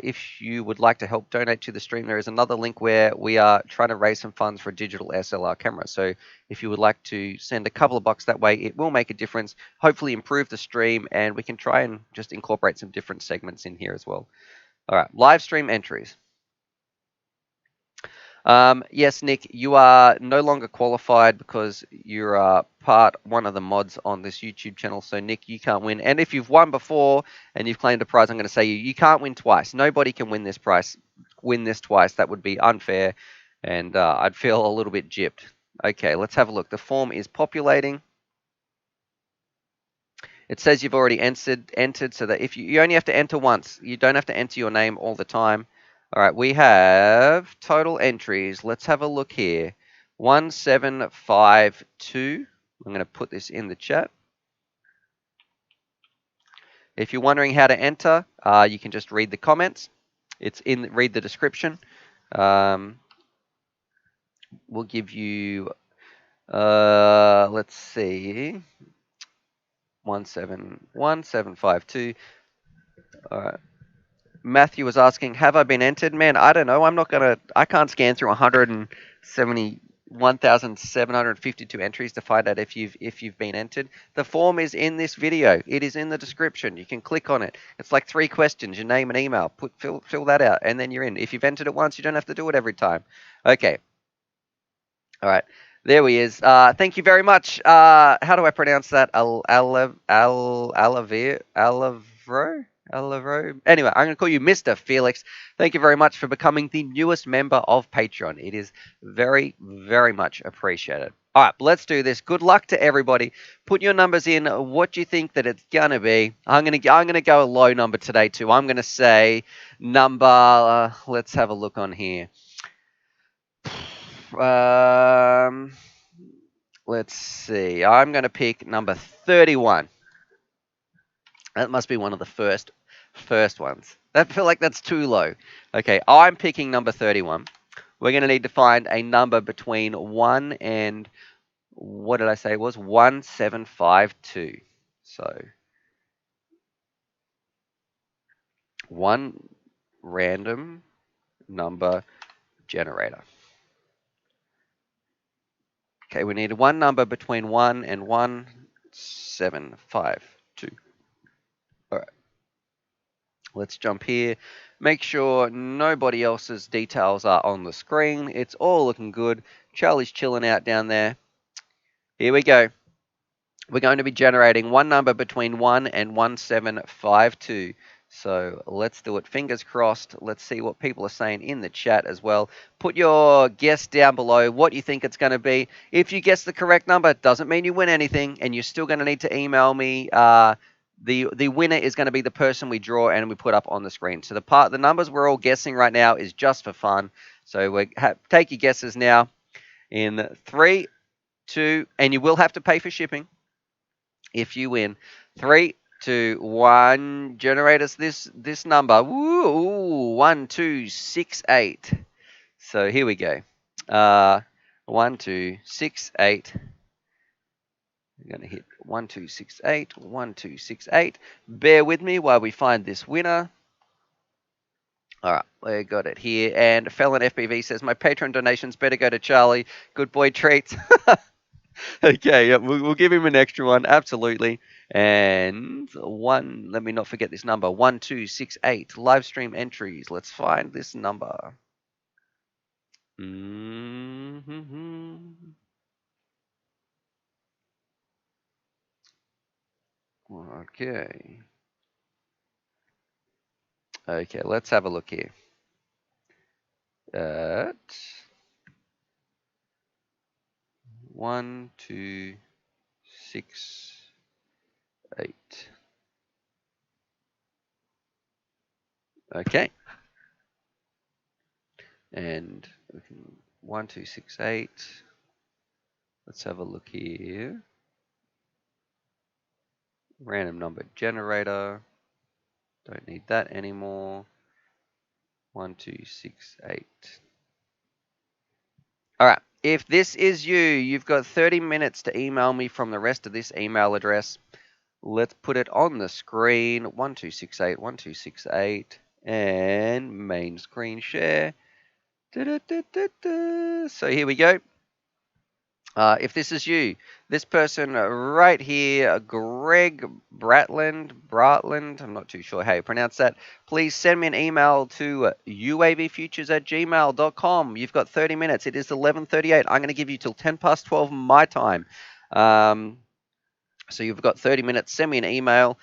if you would like to help donate to the stream, there is another link where we are trying to raise some funds for a digital SLR camera. So if you would like to send a couple of bucks that way, it will make a difference, hopefully improve the stream, and we can try and just incorporate some different segments in here as well. All right, live stream entries. Yes, Nick, you are no longer qualified because you're one of the mods on this YouTube channel. So, Nick, you can't win. And if you've won before and you've claimed a prize, I'm going to say you can't win twice. Nobody can win this prize. Win this twice. That would be unfair, and I'd feel a little bit gypped. Okay, let's have a look. The form is populating. It says you've already entered, so that if you only have to enter once, you don't have to enter your name all the time. All right, we have total entries. Let's have a look here. 1752. I'm going to put this in the chat. If you're wondering how to enter, you can just read the comments. Read the description. We'll give you, let's see, 1752. All right. Matthew was asking, have I been entered? Man, I don't know. I can't scan through 171,752 entries to find out if you've been entered. The form is in this video. It is in the description. You can click on it. It's like 3 questions, your name and email. Fill that out, and then you're in. If you've entered it once, you don't have to do it every time. Okay. All right. There he is. Thank you very much. How do I pronounce that? Alavro? Anyway, I'm going to call you Mr. Felix. Thank you very much for becoming the newest member of Patreon. It is very, very much appreciated. All right, let's do this. Good luck to everybody. Put your numbers in. What do you think that it's going to be? I'm going to go a low number today too. I'm going to say number, let's have a look on here. Let's see. I'm going to pick number 31. That must be one of the first ones. I feel like that's too low. Okay, I'm picking number 31. We're going to need to find a number between 1 and, what did I say it was? 1752. So, 1, random number generator. Okay, we need one number between 1 and 1752. All right. Let's jump here. Make sure nobody else's details are on the screen. It's all looking good. Charlie's chilling out down there. Here we go. We're going to be generating one number between 1 and 1752. So let's do it. Fingers crossed. Let's see what people are saying in the chat as well. Put your guess down below what you think it's going to be. If you guess the correct number, it doesn't mean you win anything, and you're still going to need to email me. The winner is going to be the person we draw and we put up on the screen. So the numbers we're all guessing right now is just for fun. So take your guesses now in 3, 2, and you will have to pay for shipping if you win. 3, 2, 1. Generate us this number. Woo! 1268. So here we go. 1268. We're going to hit 1268. 1268. Bear with me while we find this winner. All right, we got it here. And Felon FPV says, my Patreon donations better go to Charlie. Good boy treats. Okay, yeah, we'll give him an extra one, absolutely. And let me not forget this number, 1268, live stream entries. Let's find this number. Okay. Okay, let's have a look here. 1268. Okay. And 1268. Let's have a look here. Random number generator. Don't need that anymore. 1268. All right. If this is you, you've got 30 minutes to email me from the rest of this email address. Let's put it on the screen. 1268, 1268. And main screen share. So here we go. If this is you, this person right here, Greg Bratland, I'm not too sure how you pronounce that. Please send me an email to uavfutures@gmail.com. You've got 30 minutes. It is 11:38. I'm going to give you till 10 past 12 my time. So you've got 30 minutes. Send me an email.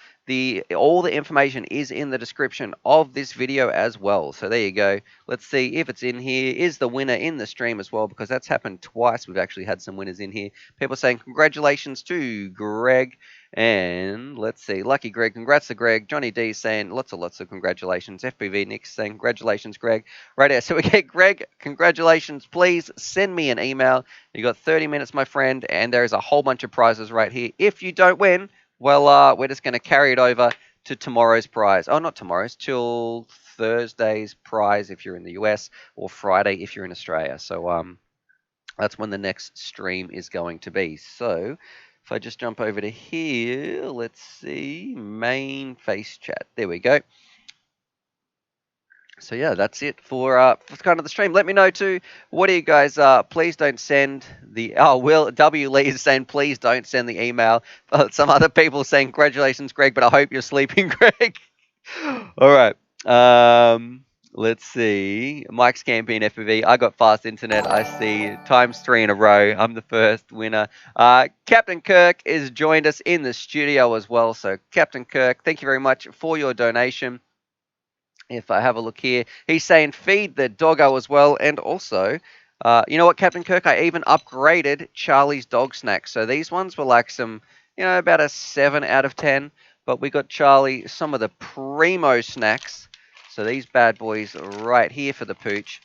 All the information is in the description of this video as well. So there you go. Let's see if it's in here. Is the winner in the stream as well? Because that's happened twice. We've actually had some winners in here. People saying congratulations to Greg. And let's see. Lucky Greg. Congrats to Greg. Johnny D saying lots of congratulations. FPV Nick saying congratulations, Greg. Right there. So we get Greg. Congratulations. Please send me an email. You got 30 minutes, my friend. And there is a whole bunch of prizes right here. If you don't win, well, we're just going to carry it over to tomorrow's prize. Oh, not tomorrow's, till Thursday's prize if you're in the US, or Friday if you're in Australia. So that's when the next stream is going to be. So if I just jump over to here, let's see, main face chat. There we go. So yeah, that's it for kind of the stream. Let me know too. What do you guys? Please don't send the. Oh, Will W Lee is saying please don't send the email. Some other people saying congratulations, Greg, but I hope you're sleeping, Greg. All right. Let's see. Mike's Campaign FPV. I got fast internet. I see ×3 in a row. I'm the first winner. Captain Kirk is joined us in the studio as well. So Captain Kirk, thank you very much for your donation. If I have a look here, he's saying feed the doggo as well. And also, you know what, Captain Kirk, I even upgraded Charlie's dog snacks. So these ones were like some, about a 7 out of 10. But we got Charlie some of the primo snacks. So these bad boys right here for the pooch.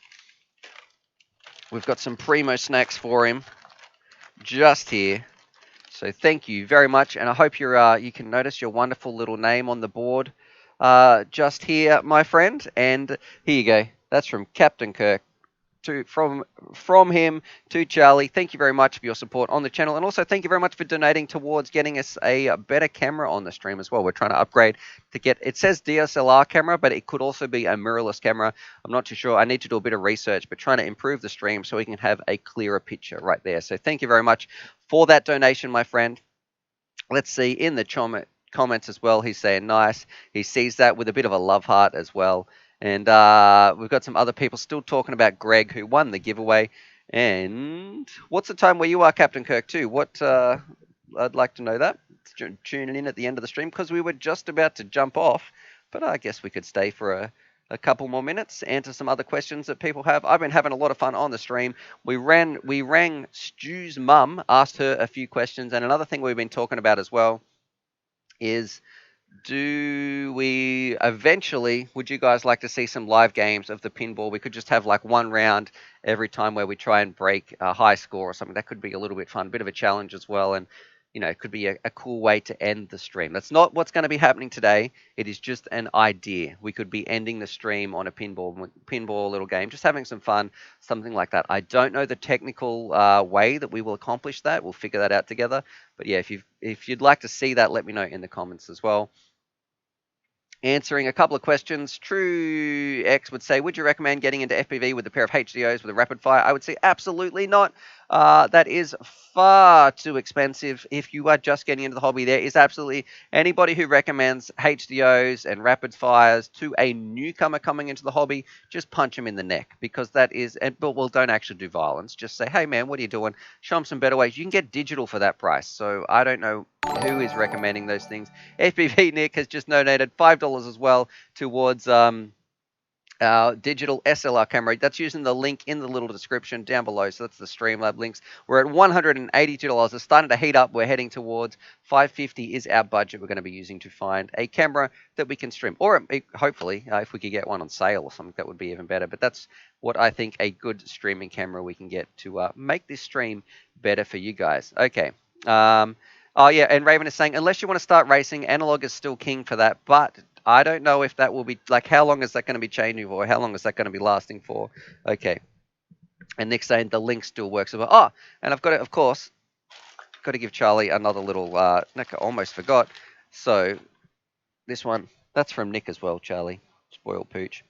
We've got some primo snacks for him just here. So thank you very much. And I hope you can notice your wonderful little name on the board. Just here, my friend, and here you go. That's from Captain Kirk. from him to Charlie. Thank you very much for your support on the channel, and also thank you very much for donating towards getting us a better camera on the stream as well. We're trying to upgrade to get, it says DSLR camera, but it could also be a mirrorless camera. I'm not too sure. I need to do a bit of research, but trying to improve the stream so we can have a clearer picture right there. So thank you very much for that donation, my friend. Let's see in the comments as well. He's saying nice. He sees that with a bit of a love heart as well. And we've got some other people still talking about Greg, who won the giveaway. And what's the time where you are, Captain Kirk, too? What I'd like to know that. Tuning in at the end of the stream, because we were just about to jump off. But I guess we could stay for a couple more minutes, answer some other questions that people have. I've been having a lot of fun on the stream. We rang Stu's mum, asked her a few questions, and another thing we've been talking about as well is, do we eventually, would you guys like to see some live games of the pinball? We could just have like one round every time where we try and break a high score or something. That could be a little bit fun, a bit of a challenge as well. And, you know, it could be a cool way to end the stream. That's not what's going to be happening today. It is just an idea. We could be ending the stream on a pinball little game, just having some fun, something like that. I don't know the technical way that we will accomplish that. We'll figure that out together. But yeah, if you'd like to see that, let me know in the comments as well. Answering a couple of questions, True X would say, would you recommend getting into FPV with a pair of HDOs with a rapid fire? I would say absolutely not. That is far too expensive. If you are just getting into the hobby, there is absolutely anybody who recommends HDOs and rapid fires to a newcomer coming into the hobby, just punch them in the neck, because that is, but well, don't actually do violence. Just say, hey man, what are you doing? Show them some better ways. You can get digital for that price. So I don't know who is recommending those things. FPV Nick has just donated $5 as well towards our digital SLR camera. That's using the link in the little description down below. So that's the Streamlab links. We're at $182. It's starting to heat up. We're heading towards $550 is our budget we're going to be using to find a camera that we can stream. Or hopefully, if we could get one on sale or something, that would be even better. But that's what I think a good streaming camera we can get to make this stream better for you guys. Okay. Oh, yeah, and Raven is saying, unless you want to start racing, analog is still king for that, but I don't know if that will be, like, how long is that going to be changing for? How long is that going to be lasting for? Okay. And Nick's saying the link still works. Oh, and I've got to, of course, got to give Charlie another little, Nick, I almost forgot. So, this one, that's from Nick as well, Charlie. Spoiled pooch.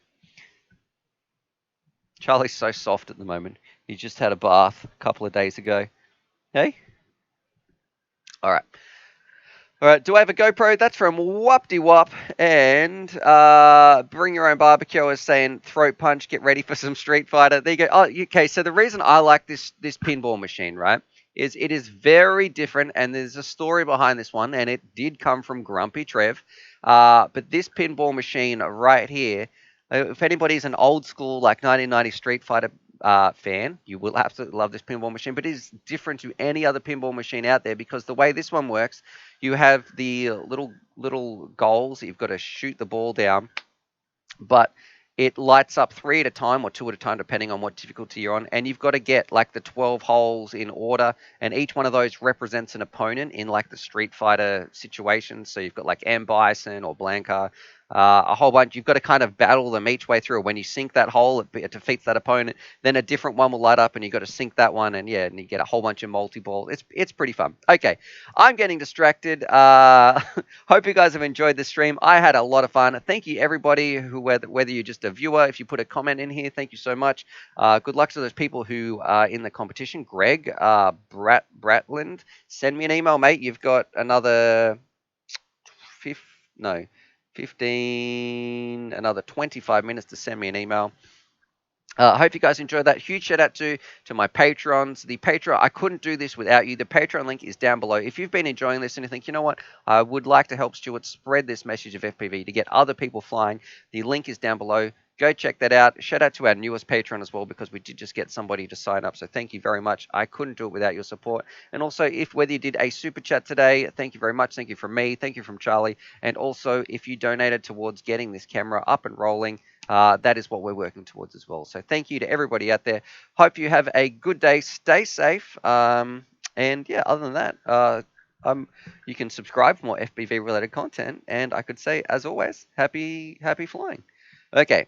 Charlie's so soft at the moment. He just had a bath a couple of days ago. Hey? All right. All right, do I have a GoPro? That's from Whoopty Whop. And Bring Your Own Barbecue is saying throat punch, get ready for some Street Fighter. There you go. Oh, okay, so the reason I like this pinball machine, right, is it is very different, and there's a story behind this one, and it did come from Grumpy Trev. But this pinball machine right here, if anybody's an old school, like 1990 Street Fighter fan, you will absolutely love this pinball machine, but it is different to any other pinball machine out there, because the way this one works, you have the little goals that you've got to shoot the ball down, but it lights up 3 at a time or 2 at a time, depending on what difficulty you're on, and you've got to get like the 12 holes in order, and each one of those represents an opponent in like the Street Fighter situation. So you've got like M. Bison or Blanca, a whole bunch. You've got to kind of battle them each way through. When you sink that hole, it defeats that opponent. Then a different one will light up, and you've got to sink that one, and yeah, and you get a whole bunch of multi-ball. It's pretty fun. Okay, I'm getting distracted. Hope you guys have enjoyed the stream. I had a lot of fun. Thank you, everybody, whether you're just a viewer, if you put a comment in here, thank you so much. Good luck to those people who are in the competition. Greg Bratland, send me an email, mate. You've got another 15, another 25 minutes to send me an email. I hope you guys enjoyed that. Huge shout out to my patrons. The Patreon, I couldn't do this without you. The Patreon link is down below. If you've been enjoying this and you think, you know what, I would like to help Stuart spread this message of FPV to get other people flying, the link is down below. Go check that out. Shout out to our newest patron as well, because we did just get somebody to sign up. So thank you very much. I couldn't do it without your support. And also, whether you did a super chat today, thank you very much. Thank you from me. Thank you from Charlie. And also, if you donated towards getting this camera up and rolling, that is what we're working towards as well. So thank you to everybody out there. Hope you have a good day. Stay safe. And yeah, other than that, you can subscribe for more FPV related content. And I could say, as always, happy flying. Okay.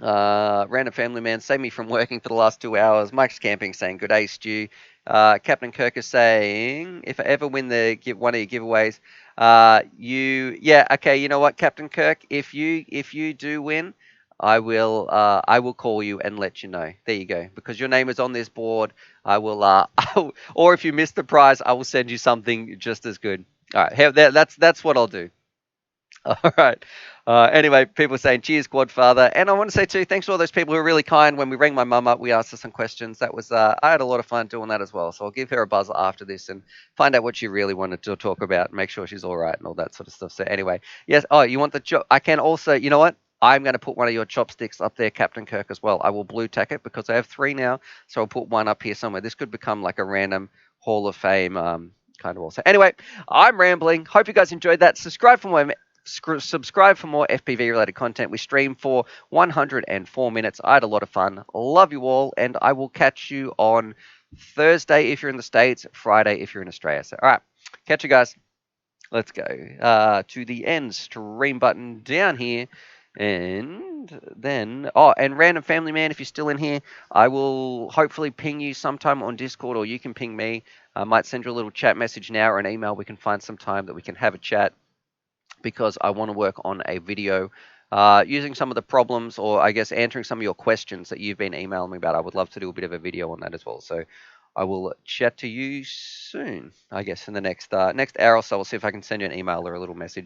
Random family man, save me from working for the last 2 hours. Mike's camping saying, good day, Stu. Captain Kirk is saying, if I ever win one of your giveaways, okay, you know what, Captain Kirk, if you do win, I will call you and let you know. There you go, because your name is on this board. Or if you miss the prize, I will send you something just as good. All right, that's what I'll do. All right. Anyway, people saying cheers, Quadfather, and I want to say too, thanks to all those people who were really kind when we rang my mum up. We asked her some questions. That was I had a lot of fun doing that as well. So I'll give her a buzz after this and find out what she really wanted to talk about, make sure she's all right and all that sort of stuff. So anyway, yes. Oh, you want the chop? I can also. You know what? I'm going to put one of your chopsticks up there, Captain Kirk, as well. I will blue tack it because I have 3 now, so I'll put one up here somewhere. This could become like a random Hall of Fame kind of also. Anyway, I'm rambling. Hope you guys enjoyed that. Subscribe for more FPV related content. We streamed for 104 minutes. I had a lot of fun. Love you all, and I will catch you on Thursday if you're in the States, Friday if you're in Australia. So, all right, catch you guys. Let's go to the end stream button down here. And then, and Random Family Man, if you're still in here, I will hopefully ping you sometime on Discord, or you can ping me. I might send you a little chat message now or an email. We can find some time that we can have a chat, because I want to work on a video using some of the problems, or I guess answering some of your questions that you've been emailing me about. I would love to do a bit of a video on that as well. So I will chat to you soon, I guess, in the next hour or so. I'll see if I can send you an email or a little message.